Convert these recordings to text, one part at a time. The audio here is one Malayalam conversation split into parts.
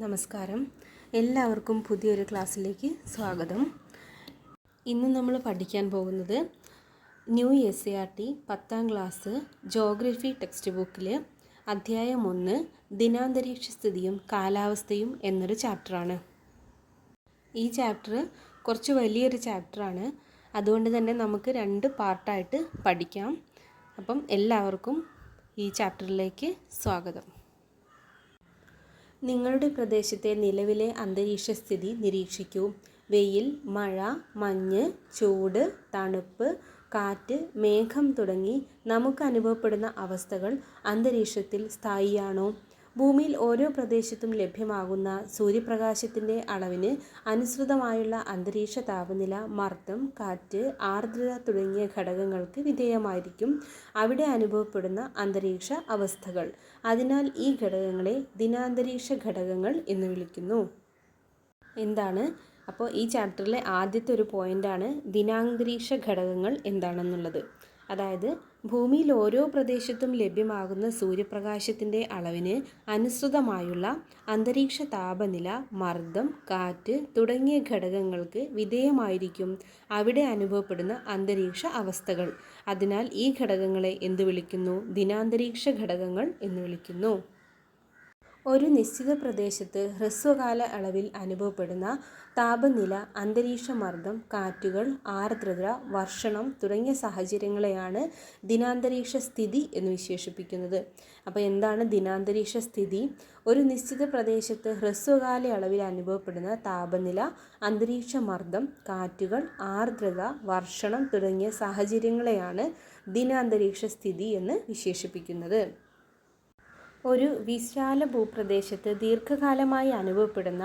നമസ്കാരം. എല്ലാവർക്കും പുതിയൊരു ക്ലാസ്സിലേക്ക് സ്വാഗതം. ഇന്ന് നമ്മൾ പഠിക്കാൻ പോകുന്നത് new SCERT 10ാം class geography text ബുക്കിൽ അധ്യായം 1 ദിനാന്തരീക്ഷ സ്ഥിതിയും കാലാവസ്ഥയും എന്നൊരു ചാപ്റ്ററാണ്. ഈ ചാപ്റ്റർ കുറച്ച് വലിയൊരു ചാപ്റ്ററാണ്. അതുകൊണ്ട് തന്നെ നമുക്ക് 2 പാർട്ടായിട്ട് പഠിക്കാം. അപ്പം എല്ലാവർക്കും ഈ ചാപ്റ്ററിലേക്ക് സ്വാഗതം. നിങ്ങളുടെ പ്രദേശത്തെ നിലവിലെ അന്തരീക്ഷ സ്ഥിതി നിരീക്ഷിക്കൂ. വെയിൽ, മഴ, മഞ്ഞ്, ചൂട്, തണുപ്പ്, കാറ്റ്, മേഘം തുടങ്ങി നമുക്ക് അനുഭവപ്പെടുന്ന അവസ്ഥകൾ അന്തരീക്ഷത്തിൽ സ്ഥായിയാണോ? ഭൂമിയിൽ ഓരോ പ്രദേശത്തും ലഭ്യമാകുന്ന സൂര്യപ്രകാശത്തിൻ്റെ അളവിന് അനുസൃതമായുള്ള അന്തരീക്ഷ താപനില, മർദ്ദം, കാറ്റ്, ആർദ്രത തുടങ്ങിയ ഘടകങ്ങൾക്ക് വിധേയമായിരിക്കും അവിടെ അനുഭവപ്പെടുന്ന അന്തരീക്ഷ അവസ്ഥകൾ. അതിനാൽ ഈ ഘടകങ്ങളെ ദിനാന്തരീക്ഷ ഘടകങ്ങൾ എന്ന് വിളിക്കുന്നു. എന്താണ്? അപ്പോൾ ഈ ചാപ്റ്ററിലെ ആദ്യത്തെ ഒരു പോയിൻ്റാണ് ദിനാന്തരീക്ഷ ഘടകങ്ങൾ എന്താണെന്നുള്ളത്. അതായത് ഭൂമിയിൽ ഓരോ പ്രദേശത്തും ലഭ്യമാകുന്ന സൂര്യപ്രകാശത്തിൻ്റെ അളവിന് അനുസൃതമായുള്ള അന്തരീക്ഷ താപനില, മർദ്ദം, കാറ്റ് തുടങ്ങിയ ഘടകങ്ങൾക്ക് വിധേയമായിരിക്കും അവിടെ അനുഭവപ്പെടുന്ന അന്തരീക്ഷ അവസ്ഥകൾ. അതിനാൽ ഈ ഘടകങ്ങളെ എന്ത് വിളിക്കുന്നു? ദിനാന്തരീക്ഷ ഘടകങ്ങൾ എന്ന് വിളിക്കുന്നു. ഒരു നിശ്ചിത പ്രദേശത്ത് ഹ്രസ്വകാല അളവിൽ അനുഭവപ്പെടുന്ന താപനില, അന്തരീക്ഷ മർദ്ദം, കാറ്റുകൾ, ആർദ്രത, വർഷണം തുടങ്ങിയ സാഹചര്യങ്ങളെയാണ് ദിനാന്തരീക്ഷ സ്ഥിതി എന്ന് വിശേഷിപ്പിക്കുന്നത്. അപ്പോൾ എന്താണ് ദിനാന്തരീക്ഷ സ്ഥിതി? ഒരു നിശ്ചിത പ്രദേശത്ത് ഹ്രസ്വകാല അളവിൽ അനുഭവപ്പെടുന്ന താപനില, അന്തരീക്ഷ മർദ്ദം, കാറ്റുകൾ, ആർദ്രത, വർഷണം തുടങ്ങിയ സാഹചര്യങ്ങളെയാണ് ദിനാന്തരീക്ഷ സ്ഥിതി എന്ന് വിശേഷിപ്പിക്കുന്നത്. ഒരു വിശാല ഭൂപ്രദേശത്ത് ദീർഘകാലമായി അനുഭവപ്പെടുന്ന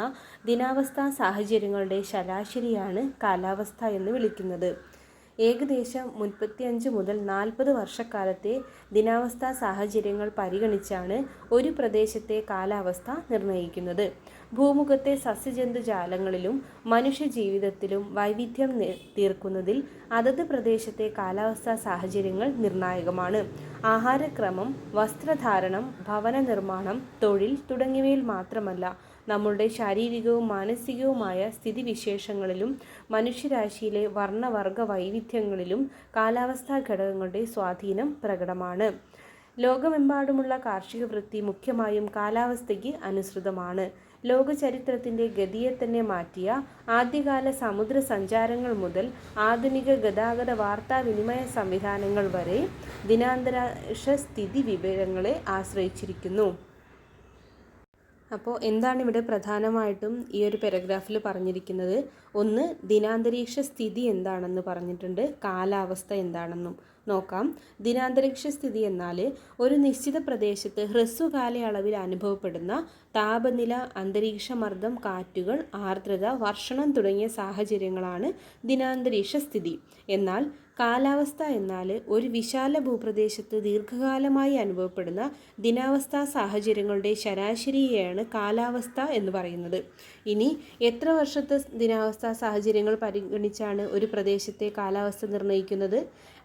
ദിനാവസ്ഥാ സാഹചര്യങ്ങളുടെ ശരാശരിയാണ് കാലാവസ്ഥ എന്ന് വിളിക്കുന്നത്. ഏകദേശം 35 മുതൽ 40 വർഷക്കാലത്തെ ദിനാവസ്ഥാ സാഹചര്യങ്ങൾ പരിഗണിച്ചാണ് ഒരു പ്രദേശത്തെ കാലാവസ്ഥ നിർണ്ണയിക്കുന്നത്. ഭൂമുഖത്തെ സസ്യജന്തുജാലങ്ങളിലും മനുഷ്യജീവിതത്തിലും വൈവിധ്യം തീർക്കുന്നതിൽ അതത് പ്രദേശത്തെ കാലാവസ്ഥാ സാഹചര്യങ്ങൾ നിർണായകമാണ്. ആഹാരക്രമം, വസ്ത്രധാരണം, ഭവന നിർമ്മാണം, തൊഴിൽ തുടങ്ങിയവയിൽ മാത്രമല്ല നമ്മളുടെ ശാരീരികവും മാനസികവുമായ സ്ഥിതിവിശേഷങ്ങളിലും മനുഷ്യരാശിയിലെ വർണ്ണവർഗ വൈവിധ്യങ്ങളിലും കാലാവസ്ഥാ ഘടകങ്ങളുടെ സ്വാധീനം പ്രകടമാണ്. ലോകമെമ്പാടുമുള്ള കാർഷിക വൃത്തി മുഖ്യമായും കാലാവസ്ഥയ്ക്ക് അനുസൃതമാണ്. ലോകചരിത്രത്തിൻ്റെ ഗതിയെ തന്നെ മാറ്റിയ ആദ്യകാല സമുദ്ര സഞ്ചാരങ്ങൾ മുതൽ ആധുനിക ഗതാഗത വാർത്താവിനിമയ സംവിധാനങ്ങൾ വരെ ദിനാന്തരീക്ഷ സ്ഥിതി വിവരങ്ങളെ ആശ്രയിച്ചിരിക്കുന്നു. അപ്പോൾ എന്താണ് ഇവിടെ പ്രധാനമായിട്ടും ഈ ഒരു പാരഗ്രാഫിൽ പറഞ്ഞിരിക്കുന്നത്? ഒന്ന്, ദിനാന്തരീക്ഷ സ്ഥിതി എന്താണെന്ന് പറഞ്ഞിട്ടുണ്ട്. കാലാവസ്ഥ എന്താണെന്നും നോക്കാം. ദിനാന്തരീക്ഷ സ്ഥിതി എന്നാൽ ഒരു നിശ്ചിത പ്രദേശത്ത് ഹ്രസ്വകാല അളവിൽ അനുഭവപ്പെടുന്ന താപനില, അന്തരീക്ഷ മർദ്ദം, കാറ്റുകൾ, ആർദ്രത, വർഷണം തുടങ്ങിയ സാഹചര്യങ്ങളാണ് ദിനാന്തരീക്ഷ സ്ഥിതി. എന്നാൽ കാലാവസ്ഥ എന്നാൽ ഒരു വിശാല ഭൂപ്രദേശത്ത് ദീർഘകാലമായി അനുഭവപ്പെടുന്ന ദിനാവസ്ഥാ സാഹചര്യങ്ങളുടെ ശരാശരിയെയാണ് കാലാവസ്ഥ എന്ന് പറയുന്നത്. ഇനി എത്ര വർഷത്തെ ദിനാവസ്ഥാ സാഹചര്യങ്ങൾ പരിഗണിച്ചാണ് ഒരു പ്രദേശത്തെ കാലാവസ്ഥ നിർണ്ണയിക്കുന്നത്?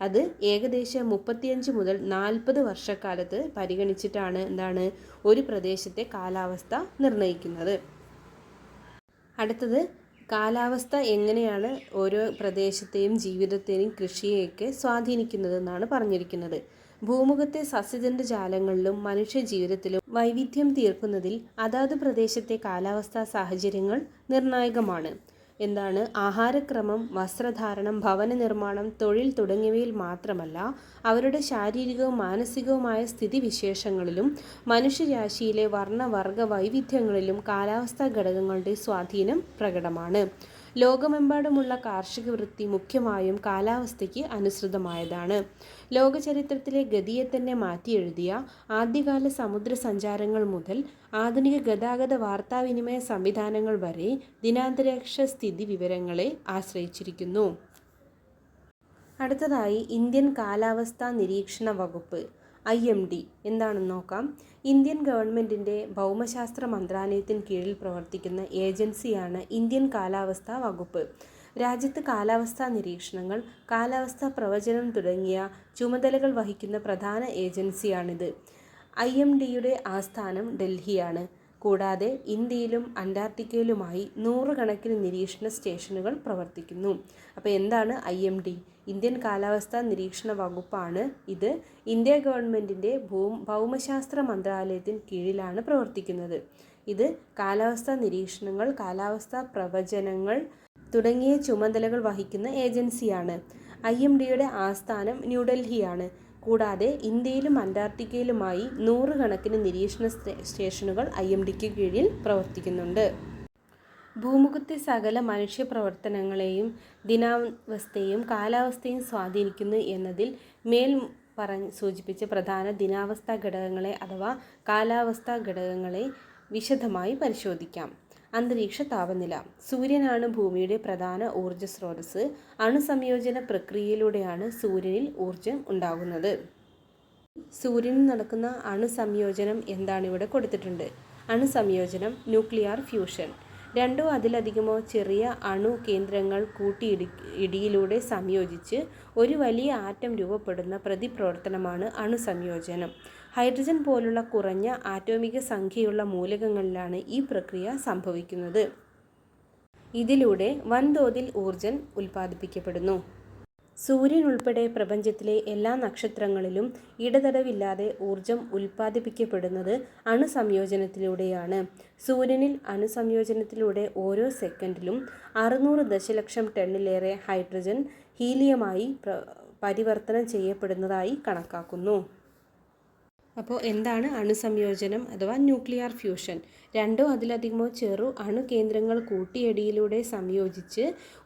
അത് ഏകദേശം 35 മുതൽ 40 വർഷക്കാലത്ത് പരിഗണിച്ചിട്ടാണ് ഒരു പ്രദേശത്തെ കാലാവസ്ഥ നിർണ്ണയിക്കുന്നത്. അടുത്തത്, കാലാവസ്ഥ എങ്ങനെയാണ് ഓരോ പ്രദേശത്തെയും ജീവിതത്തെയും കൃഷിയെയൊക്കെ സ്വാധീനിക്കുന്നതെന്നാണ് പറഞ്ഞിരിക്കുന്നത്. ഭൂമുഖത്തെ സസ്യജന്തുജാലങ്ങളിലും മനുഷ്യജീവിതത്തിലും വൈവിധ്യം തീർക്കുന്നതിൽ അതാത് പ്രദേശത്തെ കാലാവസ്ഥാ സാഹചര്യങ്ങൾ നിർണായകമാണ്. ആഹാരക്രമം, വസ്ത്രധാരണം, ഭവന നിർമ്മാണം, തൊഴിൽ തുടങ്ങിയവയിൽ മാത്രമല്ല അവരുടെ ശാരീരികവും മാനസികവുമായ സ്ഥിതിവിശേഷങ്ങളിലും മനുഷ്യരാശിയിലെ വർണ്ണവർഗ വൈവിധ്യങ്ങളിലും കാലാവസ്ഥാ ഘടകങ്ങളുടെ സ്വാധീനം പ്രകടമാണ്. ലോകമെമ്പാടുമുള്ള കാർഷിക വൃത്തി മുഖ്യമായും കാലാവസ്ഥയ്ക്ക് അനുസൃതമായതാണ്. ലോകചരിത്രത്തിലെ ഗതിയെ തന്നെ മാറ്റിയെഴുതിയ ആദ്യകാല സമുദ്ര സഞ്ചാരങ്ങൾ മുതൽ ആധുനിക ഗതാഗത വാർത്താവിനിമയ സംവിധാനങ്ങൾ വരെ ദിനാന്തരീക്ഷ സ്ഥിതി വിവരങ്ങളെ ആശ്രയിച്ചിരിക്കുന്നു. അടുത്തതായി ഇന്ത്യൻ കാലാവസ്ഥാ നിരീക്ഷണ വകുപ്പ് IMD എന്താണെന്ന് നോക്കാം. ഇന്ത്യൻ ഗവൺമെൻറ്റിൻ്റെ ഭൗമശാസ്ത്ര മന്ത്രാലയത്തിന് കീഴിൽ പ്രവർത്തിക്കുന്ന ഏജൻസിയാണ് ഇന്ത്യൻ കാലാവസ്ഥാ വകുപ്പ്. രാജ്യത്ത് കാലാവസ്ഥാ നിരീക്ഷണങ്ങൾ, കാലാവസ്ഥാ പ്രവചനം തുടങ്ങിയ ചുമതലകൾ വഹിക്കുന്ന പ്രധാന ഏജൻസിയാണിത്. IMDയുടെ ആസ്ഥാനം ഡൽഹിയാണ്. കൂടാതെ ഇന്ത്യയിലും അന്റാർട്ടിക്കയിലുമായി നൂറുകണക്കിന് നിരീക്ഷണ സ്റ്റേഷനുകൾ പ്രവർത്തിക്കുന്നു. അപ്പോൾ എന്താണ് IMD? ഇന്ത്യൻ കാലാവസ്ഥാ നിരീക്ഷണ വകുപ്പാണ് ഇത്. ഇന്ത്യ ഗവൺമെൻറ്റിൻ്റെ ഭൗമശാസ്ത്ര മന്ത്രാലയത്തിന് കീഴിലാണ് പ്രവർത്തിക്കുന്നത്. ഇത് കാലാവസ്ഥാ നിരീക്ഷണങ്ങൾ, കാലാവസ്ഥാ പ്രവചനങ്ങൾ തുടങ്ങിയ ചുമതലകൾ വഹിക്കുന്ന ഏജൻസിയാണ്. IMDയുടെ ആസ്ഥാനം ന്യൂഡൽഹിയാണ്. കൂടാതെ ഇന്ത്യയിലും അന്റാർട്ടിക്കയിലുമായി നൂറുകണക്കിന് നിരീക്ഷണ സ്റ്റേഷനുകൾ IMDക്ക് കീഴിൽ പ്രവർത്തിക്കുന്നുണ്ട്. ഭൂമുഖത്തെ സകല മനുഷ്യ പ്രവർത്തനങ്ങളെയും ദിനാവസ്ഥയും കാലാവസ്ഥയും സ്വാധീനിക്കുന്നു എന്നതിൽ മേൽ സൂചിപ്പിച്ച പ്രധാന ദിനാവസ്ഥാ ഘടകങ്ങളെ അഥവാ കാലാവസ്ഥാ ഘടകങ്ങളെ വിശദമായി പരിശോധിക്കാം. അന്തരീക്ഷ താപനില. സൂര്യനാണ് ഭൂമിയുടെ പ്രധാന ഊർജ്ജ സ്രോതസ്സ്. അണുസംയോജന പ്രക്രിയയിലൂടെയാണ് സൂര്യനിൽ ഊർജ്ജം ഉണ്ടാകുന്നത്. സൂര്യനിൽ നടക്കുന്ന അണുസംയോജനം എന്താണ് ഇവിടെ കൊടുത്തിട്ടുണ്ട്. അണുസംയോജനം ന്യൂക്ലിയർ ഫ്യൂഷൻ. രണ്ടോ അതിലധികമോ ചെറിയ അണു കേന്ദ്രങ്ങൾ കൂട്ടിയിടിയിലൂടെ സംയോജിച്ച് ഒരു വലിയ ആറ്റം രൂപപ്പെടുന്ന പ്രതിപ്രവർത്തനമാണ് അണുസംയോജനം. ഹൈഡ്രജൻ പോലുള്ള കുറഞ്ഞ ആറ്റോമിക സംഖ്യയുള്ള മൂലകങ്ങളിലാണ് ഈ പ്രക്രിയ സംഭവിക്കുന്നത്. ഇതിലൂടെ വൻതോതിൽ ഊർജ്ജം ഉൽപ്പാദിപ്പിക്കപ്പെടുന്നു. സൂര്യൻ ഉൾപ്പെടെ പ്രപഞ്ചത്തിലെ എല്ലാ നക്ഷത്രങ്ങളിലും ഇടതടവില്ലാതെ ഊർജ്ജം ഉൽപ്പാദിപ്പിക്കപ്പെടുന്നത് അണുസംയോജനത്തിലൂടെയാണ്. സൂര്യനിൽ അണുസംയോജനത്തിലൂടെ ഓരോ സെക്കൻഡിലും 600 ദശലക്ഷം ടണ്ണിലേറെ ഹൈഡ്രജൻ ഹീലിയമായി പരിവർത്തനം ചെയ്യപ്പെടുന്നതായി കണക്കാക്കുന്നു. അപ്പോൾ എന്താണ് അണുസംയോജനം അഥവാ ന്യൂക്ലിയർ ഫ്യൂഷൻ? രണ്ടോ അതിലധികമോ ചെറു അണുകേന്ദ്രങ്ങൾ കൂട്ടിയിടിയിലൂടെ സംയോജിച്ച്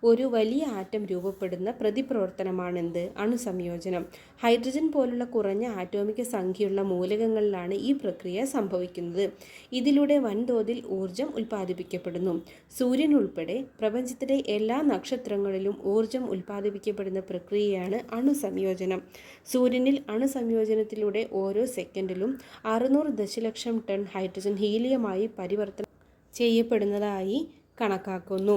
ഒരു വലിയ ആറ്റം രൂപപ്പെടുന്ന പ്രതിപ്രവർത്തനമാണെന്ത്? അണുസംയോജനം. ഹൈഡ്രജൻ പോലുള്ള കുറഞ്ഞ ആറ്റോമിക സംഖ്യയുള്ള മൂലകങ്ങളിലാണ് ഈ പ്രക്രിയ സംഭവിക്കുന്നത്. ഇതിലൂടെ വൻതോതിൽ ഊർജ്ജം ഉൽപ്പാദിപ്പിക്കപ്പെടുന്നു. സൂര്യൻ ഉൾപ്പെടെ പ്രപഞ്ചത്തിലെ എല്ലാ നക്ഷത്രങ്ങളിലും ഊർജ്ജം ഉൽപ്പാദിപ്പിക്കപ്പെടുന്ന പ്രക്രിയയാണ് അണുസംയോജനം. സൂര്യനിൽ അണുസംയോജനത്തിലൂടെ ഓരോ സെക്കൻഡിലും 600 ദശലക്ഷം ടൺ ഹൈഡ്രജൻ ഹീലിയമായി പരിവർത്തനം ചെയ്യപ്പെടുന്നതായി കണക്കാക്കുന്നു.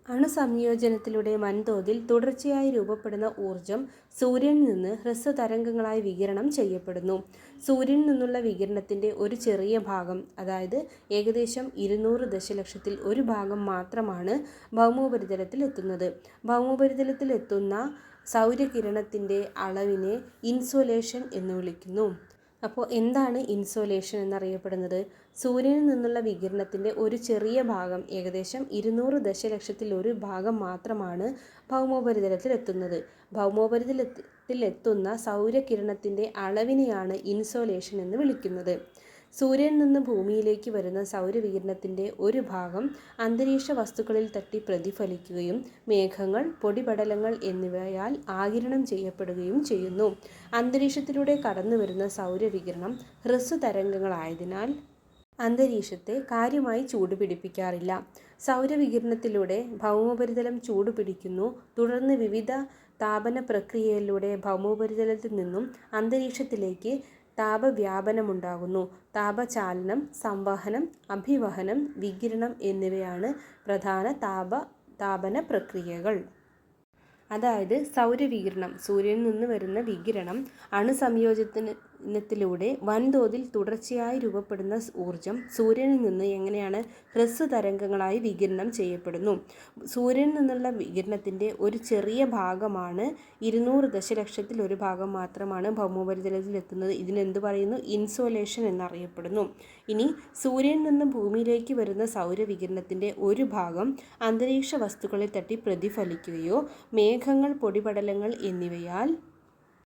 അണുസംയോജനത്തിലൂടെ വൻതോതിൽ തുടർച്ചയായി രൂപപ്പെടുന്ന ഊർജ്ജം സൂര്യനിൽ നിന്ന് ഹ്രസ്വതരംഗങ്ങളായി വികിരണം ചെയ്യപ്പെടുന്നു. സൂര്യനിൽ നിന്നുള്ള വികിരണത്തിൻ്റെ ഒരു ചെറിയ ഭാഗം, അതായത് ഏകദേശം 200 ദശലക്ഷത്തിൽ ഒരു ഭാഗം മാത്രമാണ് ഭൗമോപരിതലത്തിൽ എത്തുന്നത്. ഭൗമോപരിതലത്തിൽ എത്തുന്ന സൗരകിരണത്തിൻ്റെ അളവിനെ ഇൻസോലേഷൻ എന്ന് വിളിക്കുന്നു. അപ്പോൾ എന്താണ് ഇൻസോലേഷൻ എന്നറിയപ്പെടുന്നത്? സൂര്യനിൽ നിന്നുള്ള വികിരണത്തിൻ്റെ ഒരു ചെറിയ ഭാഗം, ഏകദേശം 200 ദശലക്ഷത്തിൽ ഒരു ഭാഗം മാത്രമാണ് ഭൗമോപരിതലത്തിൽ എത്തുന്നത്. ഭൗമോപരിതലത്തിൽ എത്തുന്ന സൗരകിരണത്തിൻ്റെ അളവിനെയാണ് ഇൻസോലേഷൻ എന്ന് വിളിക്കുന്നത്. സൂര്യനിൽ നിന്ന് ഭൂമിയിലേക്ക് വരുന്ന സൗരവികിരണത്തിൻ്റെ ഒരു ഭാഗം അന്തരീക്ഷ വസ്തുക്കളിൽ തട്ടി പ്രതിഫലിക്കുകയും മേഘങ്ങൾ, പൊടിപടലങ്ങൾ എന്നിവയാൽ ആഗിരണം ചെയ്യപ്പെടുകയും ചെയ്യുന്നു. അന്തരീക്ഷത്തിലൂടെ കടന്നുവരുന്ന സൗരവികിരണം ഹ്രസ്വതരംഗങ്ങളായതിനാൽ അന്തരീക്ഷത്തെ കാര്യമായി ചൂടുപിടിപ്പിക്കാറില്ല. സൗരവികിരണത്തിലൂടെ ഭൗമോപരിതലം ചൂടുപിടിക്കുന്നു. തുടർന്ന് വിവിധ താപന പ്രക്രിയയിലൂടെ ഭൗമോപരിതലത്തിൽ നിന്നും അന്തരീക്ഷത്തിലേക്ക് താപവ്യാപനമുണ്ടാകുന്നു. താപചാലനം, സംവഹനം, അഭിവഹനം, വികിരണം എന്നിവയാണ് പ്രധാന താപന പ്രക്രിയകൾ. അതായത് സൗരവികിരണം, സൂര്യനിൽ നിന്ന് വരുന്ന വികിരണം, അണുസംയോജനത്തിലൂടെ വൻതോതിൽ തുടർച്ചയായി രൂപപ്പെടുന്ന ഊർജ്ജം സൂര്യനിൽ നിന്ന് എങ്ങനെയാണ് ഹ്രസ്വതരംഗങ്ങളായി വികിരണം ചെയ്യപ്പെടുന്നു. സൂര്യനിൽ നിന്നുള്ള വികിരണത്തിൻ്റെ ഒരു ചെറിയ ഭാഗമാണ്, 200 ദശലക്ഷത്തിൽ ഒരു ഭാഗം മാത്രമാണ് ഭൗമോപരിതലത്തിൽ എത്തുന്നത്. ഇതിനെന്ത് പറയുന്നു? ഇൻസോലേഷൻ എന്നറിയപ്പെടുന്നു. ഇനി സൂര്യനിൽ നിന്ന് ഭൂമിയിലേക്ക് വരുന്ന സൗരവികിരണത്തിൻ്റെ ഒരു ഭാഗം അന്തരീക്ഷ വസ്തുക്കളിൽ തട്ടി പ്രതിഫലിക്കുകയോ മേഘങ്ങൾ, പൊടിപടലങ്ങൾ എന്നിവയാൽ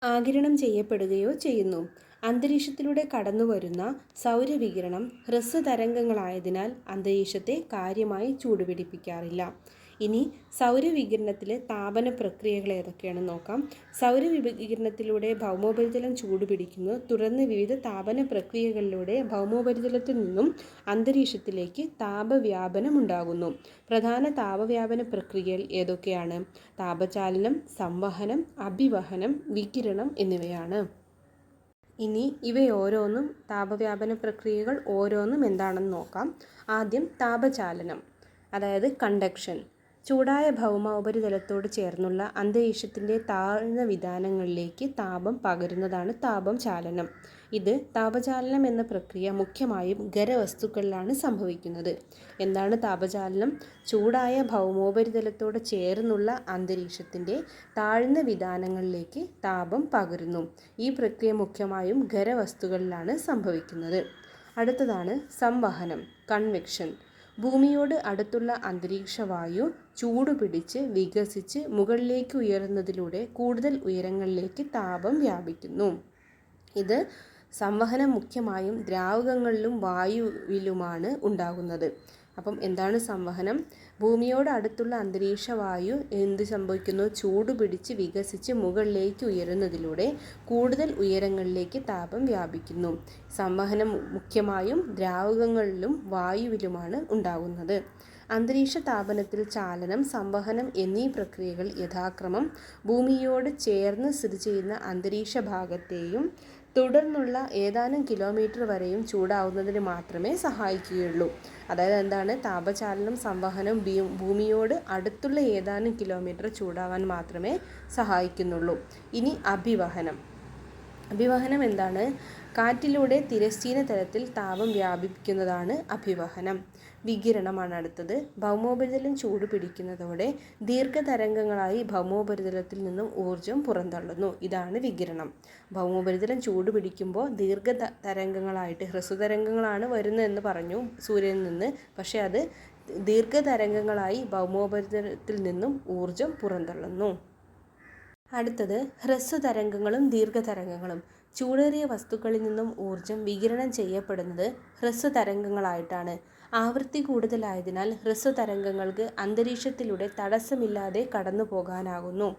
ആഗിരണം ചെയ്യപ്പെടുകയോ ചെയ്യുന്നു. അന്തരീക്ഷത്തിലൂടെ കടന്നുവരുന്ന സൗരവികിരണം ഹ്രസ്വതരംഗങ്ങളായതിനാൽ അന്തരീക്ഷത്തെ കാര്യമായി ചൂടുപിടിപ്പിക്കാറില്ല. ഇനി സൗരവികിരണത്തിലെ താപന പ്രക്രിയകൾ ഏതൊക്കെയാണെന്ന് നോക്കാം. സൗരവികിരണത്തിലൂടെ ഭൗമോപരിതലം ചൂടുപിടിക്കുന്നു. തുടർന്ന് വിവിധ താപന പ്രക്രിയകളിലൂടെ ഭൗമോപരിതലത്തിൽ നിന്നും അന്തരീക്ഷത്തിലേക്ക് താപവ്യാപനം ഉണ്ടാകുന്നു. പ്രധാന താപവ്യാപന പ്രക്രിയകൾ ഏതൊക്കെയാണ്? താപചാലനം, സംവഹനം, അഭിവഹനം, വികിരണം എന്നിവയാണ്. ഇനി ഇവയോരോന്നും താപവ്യാപന പ്രക്രിയകൾ ഓരോന്നും എന്താണെന്ന് നോക്കാം. ആദ്യം താപചാലനം, അതായത് കണ്ടക്ഷൻ. ചൂടായ ഭൗമ ഉപരിതലത്തോട് ചേർന്നുള്ള അന്തരീക്ഷത്തിൻ്റെ താഴ്ന്ന വിതാനങ്ങളിലേക്ക് താപം പകരുന്നതാണ് താപചാലനം. ഇത് താപചാലനം എന്ന പ്രക്രിയ മുഖ്യമായും ഖരവസ്തുക്കളിലാണ് സംഭവിക്കുന്നത്. എന്താണ് താപചാലനം? ചൂടായ ഭൗമോപരിതലത്തോട് ചേർന്നുള്ള അന്തരീക്ഷത്തിൻ്റെ താഴ്ന്ന വിതാനങ്ങളിലേക്ക് താപം പകരുന്നു. ഈ പ്രക്രിയ മുഖ്യമായും ഖരവസ്തുക്കളിലാണ് സംഭവിക്കുന്നത്. അടുത്തതാണ് സംവഹനം, കൺവെക്ഷൻ. ഭൂമിയോട് അടുത്തുള്ള അന്തരീക്ഷവായു ചൂടുപിടിച്ച് വികസിച്ച് മുകളിലേക്ക് ഉയരുന്നതിലൂടെ കൂടുതൽ ഉയരങ്ങളിലേക്ക് താപം വ്യാപിക്കുന്നു. ഇത് സംവഹനം മുഖ്യമായും ദ്രാവകങ്ങളിലും വായുവിലുമാണ് ഉണ്ടാകുന്നത്. അപ്പം എന്താണ് സംവഹനം? ഭൂമിയോട് അടുത്തുള്ള അന്തരീക്ഷവായു എന്ത് സംഭവിക്കുന്നു? ചൂടുപിടിച്ച് വികസിച്ച് മുകളിലേക്ക് ഉയരുന്നതിലൂടെ കൂടുതൽ ഉയരങ്ങളിലേക്ക് താപം വ്യാപിക്കുന്നു. സംവഹനം മുഖ്യമായും ദ്രാവകങ്ങളിലും വായുവിലുമാണ് ഉണ്ടാകുന്നത്. അന്തരീക്ഷ താപനത്തിൽ ചാലനം, സംവഹനം എന്നീ പ്രക്രിയകൾ യഥാക്രമം ഭൂമിയോട് ചേർന്ന് സ്ഥിതി ചെയ്യുന്ന അന്തരീക്ഷ ഭാഗത്തെയും തുടർന്നുള്ള ഏതാനും കിലോമീറ്റർ വരെയും ചൂടാവുന്നതിന് മാത്രമേ സഹായിക്കുകയുള്ളൂ. അതായത് എന്താണ്? താപചാലനം, സംവഹനം ഭൂമിയോട് അടുത്തുള്ള ഏതാനും കിലോമീറ്റർ ചൂടാവാൻ മാത്രമേ സഹായിക്കുന്നുള്ളൂ. ഇനി അഭിവഹനം. അഭിവഹനം എന്താണ്? കാറ്റിലൂടെ തിരശ്ചീന തലത്തിൽ താപം വ്യാപിപ്പിക്കുന്നതാണ് അഭിവഹനം. വികിരണമാണ് അടുത്തത്. ഭൗമോപരിതലം ചൂട് പിടിക്കുന്നതോടെ ദീർഘതരംഗങ്ങളായി ഭൗമോപരിതലത്തിൽ നിന്നും ഊർജം പുറന്തള്ളുന്നു. ഇതാണ് വികിരണം. ഭൗമോപരിതലം ചൂട് പിടിക്കുമ്പോൾ ദീർഘതരംഗങ്ങളായിട്ട്, ഹ്രസ്വതരംഗങ്ങളാണ് വരുന്നതെന്ന് പറഞ്ഞു സൂര്യനിൽ നിന്ന്. പക്ഷേ അത് ദീർഘതരംഗങ്ങളായി ഭൗമോപരിതലത്തിൽ നിന്നും ഊർജം പുറന്തള്ളുന്നു. അടുത്തത് ഹ്രസ്വതരംഗങ്ങളും ദീർഘതരംഗങ്ങളും. ചൂടേറിയ വസ്തുക്കളിൽ നിന്നും ഊർജം വികിരണം ചെയ്യപ്പെടുന്നത് ഹ്രസ്വതരംഗങ്ങളായിട്ടാണ്. ആവൃത്തി കൂടുതലായതിനാൽ ഹ്രസ്വതരംഗങ്ങൾക്ക് അന്തരീക്ഷത്തിലൂടെ തടസ്സമില്ലാതെ കടന്നു പോകാനാകുന്നു.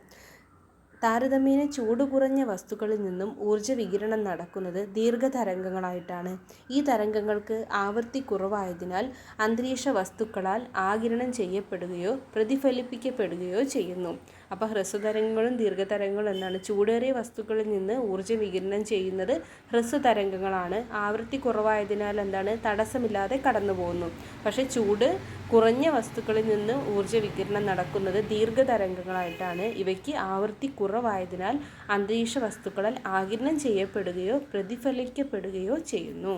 താരതമ്യേന ചൂട് കുറഞ്ഞ വസ്തുക്കളിൽ നിന്നും ഊർജ വികിരണം നടക്കുന്നത് ദീർഘതരംഗങ്ങളായിട്ടാണ്. ഈ തരംഗങ്ങൾക്ക് ആവൃത്തി കുറവായതിനാൽ അന്തരീക്ഷ വസ്തുക്കളാൽ ആഗിരണം ചെയ്യപ്പെടുകയോ പ്രതിഫലിപ്പിക്കപ്പെടുകയോ ചെയ്യുന്നു. അപ്പോൾ ഹ്രസ്വതരംഗങ്ങളും ദീർഘതരംഗങ്ങളും എന്നാണ്? ചൂടേറിയ വസ്തുക്കളിൽ നിന്ന് ഊർജ്ജം വികിരണം ചെയ്യുന്നത് ഹ്രസ്വതരംഗങ്ങളാണ്. ആവൃത്തി കുറവായതിനാൽ എന്താണ്? തടസ്സമില്ലാതെ കടന്നു പോകുന്നു. പക്ഷേ ചൂട് കുറഞ്ഞ വസ്തുക്കളിൽ നിന്ന് ഊർജ്ജ വികിരണം നടക്കുന്നത് ദീർഘതരംഗങ്ങളായിട്ടാണ്. ഇവയ്ക്ക് ആവൃത്തി കുറവായതിനാൽ അന്തരീക്ഷ വസ്തുക്കളാൽ ആഗിരണം ചെയ്യപ്പെടുകയോ പ്രതിഫലിക്കപ്പെടുകയോ ചെയ്യുന്നു.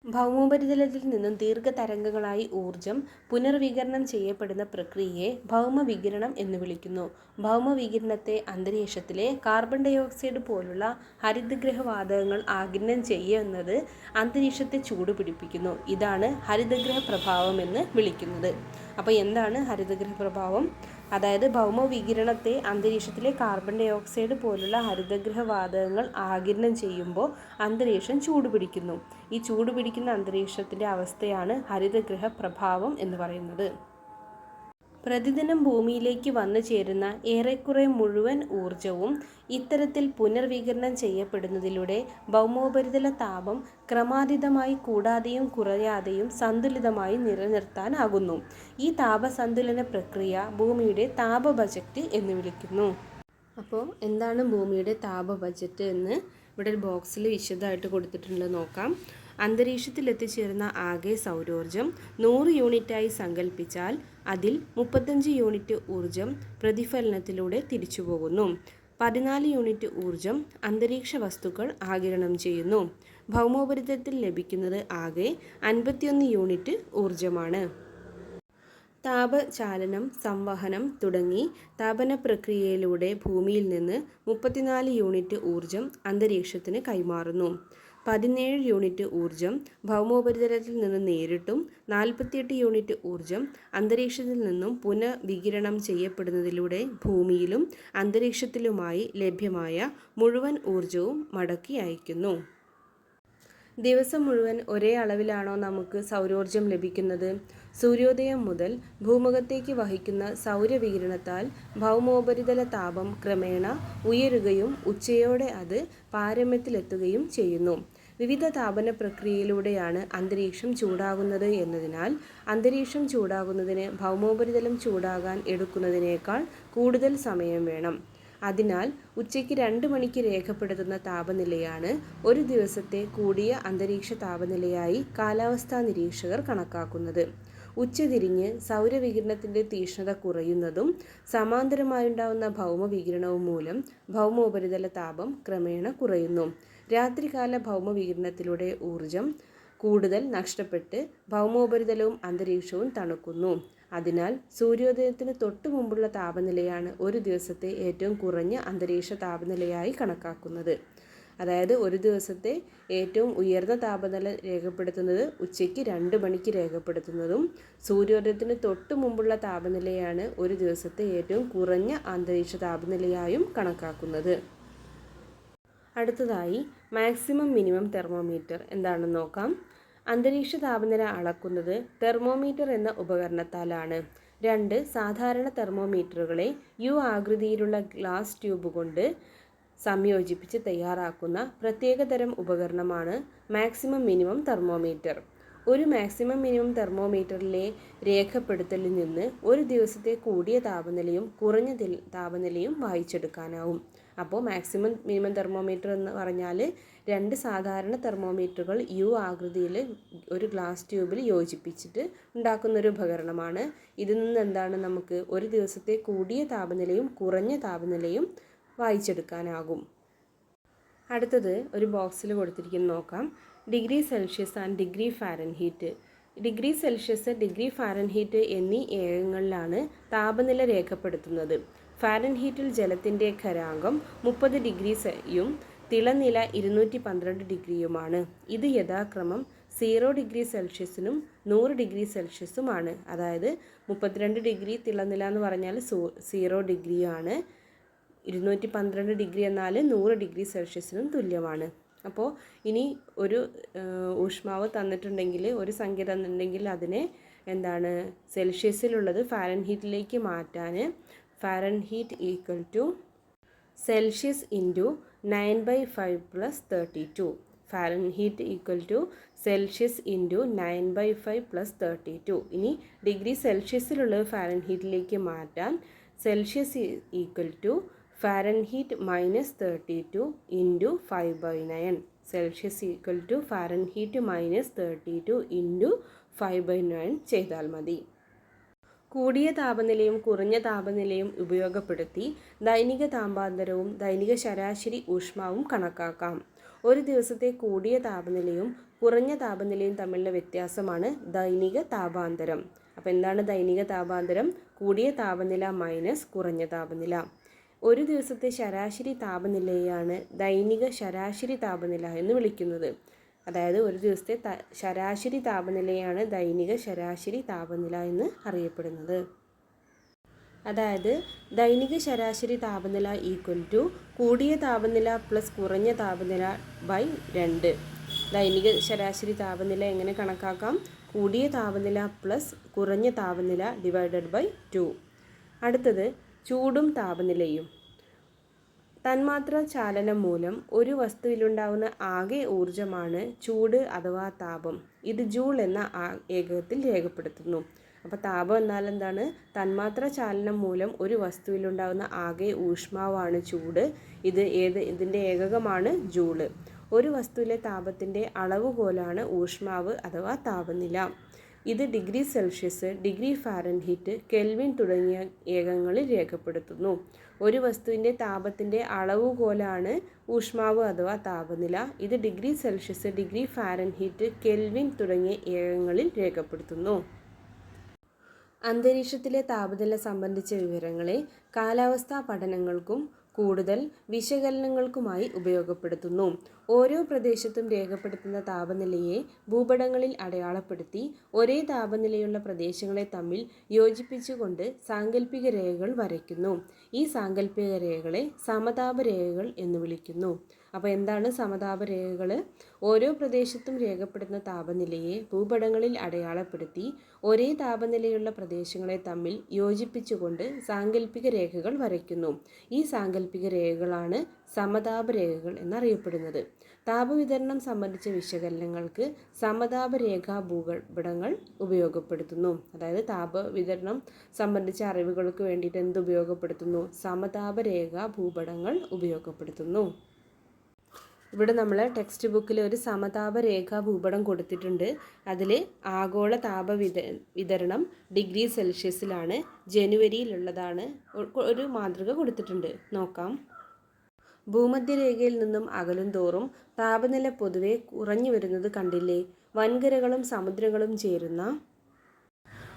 ഭൗമോപരിതലത്തിൽ നിന്നും ദീർഘതരംഗങ്ങളായി ഊർജം പുനർവികിരണം ചെയ്യപ്പെടുന്ന പ്രക്രിയയെ ഭൗമവികിരണം എന്ന് വിളിക്കുന്നു. ഭൗമവികിരണത്തെ അന്തരീക്ഷത്തിലെ കാർബൺ ഡയോക്സൈഡ് പോലുള്ള ഹരിതഗൃഹവാതകങ്ങൾ ആഗിരണം ചെയ്യുന്നത് അന്തരീക്ഷത്തെ ചൂടുപിടിപ്പിക്കുന്നു. ഇതാണ് ഹരിതഗൃഹ പ്രഭാവം എന്ന് വിളിക്കുന്നത്. അപ്പോൾ എന്താണ് ഹരിതഗൃഹ പ്രഭാവം? അതായത് ഭൗമവികിരണത്തെ അന്തരീക്ഷത്തിലെ കാർബൺ ഡയോക്സൈഡ് പോലുള്ള ഹരിതഗൃഹവാതകങ്ങൾ ആഗിരണം ചെയ്യുമ്പോൾ അന്തരീക്ഷം ചൂടുപിടിക്കുന്നു. ഈ ചൂടുപിടിക്കുന്ന അന്തരീക്ഷത്തിൻ്റെ അവസ്ഥയാണ് ഹരിതഗൃഹ പ്രഭാവം എന്ന് പറയുന്നത്. പ്രതിദിനം ഭൂമിയിലേക്ക് വന്നു ചേരുന്ന ഏറെക്കുറെ മുഴുവൻ ഊർജവും ഇത്തരത്തിൽ പുനർവികിരണം ചെയ്യപ്പെടുന്നതിലൂടെ ഭൗമോപരിതല താപം ക്രമാതീതമായി കൂടാതെയും കുറയാതെയും സന്തുലിതമായി നിലനിർത്താനാകുന്നു. ഈ താപസന്തുലന പ്രക്രിയ ഭൂമിയുടെ താപ ബജറ്റ് എന്ന് വിളിക്കുന്നു. അപ്പോൾ എന്താണ് ഭൂമിയുടെ താപ ബജറ്റ് എന്ന് ഇവിടെ ഒരു ബോക്സിൽ വിശദമായിട്ട് കൊടുത്തിട്ടുണ്ട്, നോക്കാം. അന്തരീക്ഷത്തിൽ എത്തിച്ചേരുന്ന ആകെ സൗരോർജം 100 യൂണിറ്റായി സങ്കല്പിച്ചാൽ അതിൽ 35 യൂണിറ്റ് ഊർജം പ്രതിഫലനത്തിലൂടെ തിരിച്ചുപോകുന്നു. 14 യൂണിറ്റ് ഊർജം അന്തരീക്ഷ വസ്തുക്കൾ ആഗിരണം ചെയ്യുന്നു. ഭൗമോപരിതലത്തിൽ ലഭിക്കുന്നത് ആകെ 51 യൂണിറ്റ് ഊർജമാണ്. താപചാലനം, സംവഹനം തുടങ്ങി താപന പ്രക്രിയയിലൂടെ ഭൂമിയിൽ നിന്ന് 34 യൂണിറ്റ് ഊർജം അന്തരീക്ഷത്തിന് കൈമാറുന്നു. 17 യൂണിറ്റ് ഊർജം ഭൗമോപരിതലത്തിൽ നിന്ന് നേരിട്ടും 48 യൂണിറ്റ് ഊർജം അന്തരീക്ഷത്തിൽ നിന്നും പുനർവികിരണം ചെയ്യപ്പെടുന്നതിലൂടെ ഭൂമിയിലും അന്തരീക്ഷത്തിലുമായി ലഭ്യമായ മുഴുവൻ ഊർജവും മടക്കി അയക്കുന്നു. ദിവസം മുഴുവൻ ഒരേ അളവിലാണോ നമുക്ക് സൗരോർജം ലഭിക്കുന്നത്? സൂര്യോദയം മുതൽ ഭൂമുഖത്തേക്ക് വഹിക്കുന്ന സൗരവികിരണത്താൽ ഭൗമോപരിതല താപം ക്രമേണ ഉയരുകയും ഉച്ചയോടെ അത് പാരമ്യത്തിലെത്തുകയും ചെയ്യുന്നു. വിവിധ താപന പ്രക്രിയയിലൂടെയാണ് അന്തരീക്ഷം ചൂടാകുന്നത് എന്നതിനാൽ അന്തരീക്ഷം ചൂടാകുന്നതിന് ഭൗമോപരിതലം ചൂടാകാൻ എടുക്കുന്നതിനേക്കാൾ കൂടുതൽ സമയം വേണം. അതിനാൽ ഉച്ചയ്ക്ക് 2 മണിക്ക് രേഖപ്പെടുത്തുന്ന താപനിലയാണ് ഒരു ദിവസത്തെ കൂടിയ അന്തരീക്ഷ താപനിലയായി കാലാവസ്ഥാ നിരീക്ഷകർ കണക്കാക്കുന്നത്. ഉച്ചതിരിഞ്ഞ് സൗരവികിരണത്തിൻ്റെ തീക്ഷ്ണത കുറയുന്നതും സമാന്തരമായുണ്ടാവുന്ന ഭൗമവികിരണവും മൂലം ഭൗമോപരിതല താപം ക്രമേണ കുറയുന്നു. രാത്രികാല ഭൗമവികിരണത്തിലൂടെ ഊർജം കൂടുതൽ നഷ്ടപ്പെട്ട് ഭൗമോപരിതലവും അന്തരീക്ഷവും തണുക്കുന്നു. അതിനാൽ സൂര്യോദയത്തിന് തൊട്ടു മുമ്പുള്ള താപനിലയാണ് ഒരു ദിവസത്തെ ഏറ്റവും കുറഞ്ഞ അന്തരീക്ഷ താപനിലയായി കണക്കാക്കുന്നത്. അതായത് ഒരു ദിവസത്തെ ഏറ്റവും ഉയർന്ന താപനില രേഖപ്പെടുത്തുന്നത് ഉച്ചയ്ക്ക് 2 മണിക്ക് രേഖപ്പെടുത്തുന്നതും സൂര്യോദയത്തിന് തൊട്ടു മുമ്പുള്ള താപനിലയാണ് ഒരു ദിവസത്തെ ഏറ്റവും കുറഞ്ഞ അന്തരീക്ഷ താപനിലയായും കണക്കാക്കുന്നത്. അടുത്തതായി മാക്സിമം മിനിമം തെർമോമീറ്റർ എന്താണെന്ന് നോക്കാം. അന്തരീക്ഷ താപനില അളക്കുന്നത് തെർമോമീറ്റർ എന്ന ഉപകരണത്താലാണ്. 2 സാധാരണ തെർമോമീറ്ററുകളെ യു ആകൃതിയിലുള്ള ഗ്ലാസ് ട്യൂബ് കൊണ്ട് സംയോജിപ്പിച്ച് തയ്യാറാക്കുന്ന പ്രത്യേകതരം ഉപകരണമാണ് മാക്സിമം മിനിമം തെർമോമീറ്റർ. ഒരു മാക്സിമം മിനിമം തെർമോമീറ്ററിലെ രേഖപ്പെടുത്തലിൽ നിന്ന് ഒരു ദിവസത്തെ കൂടിയ താപനിലയും കുറഞ്ഞ താപനിലയും വായിച്ചെടുക്കാനാവും. അപ്പോൾ മാക്സിമം മിനിമം തെർമോമീറ്റർ എന്ന് പറഞ്ഞാൽ 2 സാധാരണ തെർമോമീറ്ററുകൾ യു ആകൃതിയിൽ ഒരു ഗ്ലാസ് ട്യൂബിൽ യോജിപ്പിച്ചിട്ട് ഉണ്ടാക്കുന്നൊരു ഉപകരണമാണ്. ഇതിൽ നിന്ന് എന്താണ് നമുക്ക് ഒരു ദിവസത്തെ കൂടിയ താപനിലയും കുറഞ്ഞ താപനിലയും വായിച്ചെടുക്കാനാകും. അടുത്തത് ഒരു ബോക്സിൽ കൊടുത്തിരിക്കുന്നത് നോക്കാം. Degree Celsius and degree Fahrenheit. Degree Celsius, degree Fahrenheit എന്നീ ഏകങ്ങളിലാണ് താപനില രേഖപ്പെടുത്തുന്നത്. ഫാരൻഹീറ്റിൽ ജലത്തിൻ്റെ ഖരാങ്കം 30 ഡിഗ്രിയും തിളനില 212 ഡിഗ്രിയുമാണ്. ഇത് യഥാക്രമം 0 ഡിഗ്രി സെൽഷ്യസിനും 100 ഡിഗ്രി സെൽഷ്യസുമാണ്. അതായത് 32 ഡിഗ്രി തിളനില എന്ന് പറഞ്ഞാൽ 0 ഡിഗ്രിയാണ്, 212 ഡിഗ്രി എന്നാൽ 100 ഡിഗ്രി സെൽഷ്യസിനും തുല്യമാണ്. അപ്പോൾ ഇനി ഒരു ഊഷ്മാവ് തന്നിട്ടുണ്ടെങ്കിൽ, ഒരു സംഖ്യ തന്നിട്ടുണ്ടെങ്കിൽ അതിനെ എന്താണ് സെൽഷ്യസിലുള്ളത് ഫാരൻഹീറ്റിലേക്ക് മാറ്റാൻ Fahrenheit equal to Celsius into 9/5 + 32. Fahrenheit equal to Celsius into 9/5 + 32. ഇനി ഡിഗ്രി സെൽഷ്യസിലുള്ളത് ഫാരൻഹീറ്റിലേക്ക് മാറ്റാൻ Celsius equal to Fahrenheit -32 into 5/9. Celsius equal to Fahrenheit -32 into 5/9 ചെയ്താൽ മതി. കൂടിയ താപനിലയും കുറഞ്ഞ താപനിലയും ഉപയോഗപ്പെടുത്തി ദൈനിക താപാന്തരവും ദൈനിക ശരാശരി ഊഷ്മാവും കണക്കാക്കാം. ഒരു ദിവസത്തെ കൂടിയ താപനിലയും കുറഞ്ഞ താപനിലയും തമ്മിലുള്ള വ്യത്യാസമാണ് ദൈനിക താപാന്തരം. അപ്പോൾ എന്താണ് ദൈനിക താപാന്തരം? കൂടിയ താപനില മൈനസ് കുറഞ്ഞ താപനില. ഒരു ദിവസത്തെ ശരാശരി താപനിലയാണ് ദൈനിക ശരാശരി താപനില എന്ന് വിളിക്കുന്നത്. അതായത് ഒരു ദിവസത്തെ ശരാശരി താപനിലയാണ് ദൈനിക ശരാശരി താപനില എന്ന് അറിയപ്പെടുന്നത്. അതായത് ദൈനിക ശരാശരി താപനില ഈക്വൽ ടു കൂടിയ താപനില പ്ലസ് കുറഞ്ഞ താപനില ബൈ 2. ദൈനിക ശരാശരി താപനില എങ്ങനെ കണക്കാക്കാം? കൂടിയ താപനില പ്ലസ് കുറഞ്ഞ താപനില ഡിവൈഡഡ് ബൈ 2. അടുത്തത് ചൂടും താപനിലയും. തന്മാത്രാ ചാലനം മൂലം ഒരു വസ്തുവിലുണ്ടാകുന്ന ആകെ ഊർജ്ജമാണ് ചൂട് അഥവാ താപം. ഇത് ജൂൾ എന്ന ഏകകത്തിൽ രേഖപ്പെടുത്തുന്നു. അപ്പോൾ താപം എന്നാൽ എന്താണ്? തന്മാത്രാ ചാലനം മൂലം ഒരു വസ്തുവിലുണ്ടാകുന്ന ആകെ ഊഷ്മാവാണ് ചൂട്. ഇതിൻ്റെ ഏകകമാണ് ജൂള്. ഒരു വസ്തുവിലെ താപത്തിൻ്റെ അളവുകോലാണ് ഊഷ്മാവ് അഥവാ താപനില. ഇത് degree Celsius, degree Fahrenheit, kelvin തുടങ്ങിയ ഏകങ്ങളിൽ രേഖപ്പെടുത്തുന്നു. ഒരു വസ്തുവിൻ്റെ താപത്തിൻ്റെ അളവുകോലാണ് ഊഷ്മാവ് അഥവാ താപനില. ഇത് degree Celsius, degree Fahrenheit, kelvin തുടങ്ങിയ ഏകങ്ങളിൽ രേഖപ്പെടുത്തുന്നു. അന്തരീക്ഷത്തിലെ താപനില സംബന്ധിച്ച വിവരങ്ങളെ കാലാവസ്ഥാ പഠനങ്ങൾക്കും കൂടുതൽ വിശകലനങ്ങൾക്കുമായി ഉപയോഗപ്പെടുത്തുന്നു. ഓരോ പ്രദേശത്തും രേഖപ്പെടുത്തുന്ന താപനിലയെ ഭൂപടങ്ങളിൽ അടയാളപ്പെടുത്തി ഒരേ താപനിലയുള്ള പ്രദേശങ്ങളെ തമ്മിൽ യോജിപ്പിച്ചുകൊണ്ട് സാങ്കല്പിക രേഖകൾ വരയ്ക്കുന്നു. ഈ സാങ്കല്പിക രേഖകളെ സമതാപ രേഖകൾ എന്ന് വിളിക്കുന്നു. അപ്പോൾ എന്താണ് സമതാപ രേഖകൾ? ഓരോ പ്രദേശത്തും രേഖപ്പെടുത്തുന്ന താപനിലയെ ഭൂപടങ്ങളിൽ അടയാളപ്പെടുത്തി ഒരേ താപനിലയുള്ള പ്രദേശങ്ങളെ തമ്മിൽ യോജിപ്പിച്ചുകൊണ്ട് സാങ്കല്പിക രേഖകൾ വരയ്ക്കുന്നു. ഈ സാങ്കല്പിക രേഖകളാണ് സമതാപ രേഖകൾ എന്നറിയപ്പെടുന്നത്. താപവിതരണം സംബന്ധിച്ച വിശകലനങ്ങൾക്ക് സമതാപ രേഖാ ഭൂപടങ്ങൾ ഉപയോഗപ്പെടുത്തുന്നു. അതായത് താപവിതരണം സംബന്ധിച്ച അറിവുകൾക്ക് വേണ്ടിയിട്ട് എന്ത് ഉപയോഗപ്പെടുത്തുന്നു? സമതാപ രേഖാ ഭൂപടങ്ങൾ ഉപയോഗപ്പെടുത്തുന്നു. ഇവിടെ നമ്മൾ ടെക്സ്റ്റ് ബുക്കിൽ ഒരു സമതാപ രേഖാ ഭൂപടം കൊടുത്തിട്ടുണ്ട്. അതിൽ ആഗോള വിതരണം ഡിഗ്രി സെൽഷ്യസിലാണ്, ജനുവരിയിലുള്ളതാണ്. ഒരു മാതൃക കൊടുത്തിട്ടുണ്ട്, നോക്കാം. ഭൂമധ്യരേഖയിൽ നിന്നും അകലും തോറും താപനില പൊതുവെ കുറഞ്ഞു വരുന്നത് കണ്ടില്ലേ? വൻകരകളും സമുദ്രങ്ങളും ചേരുന്ന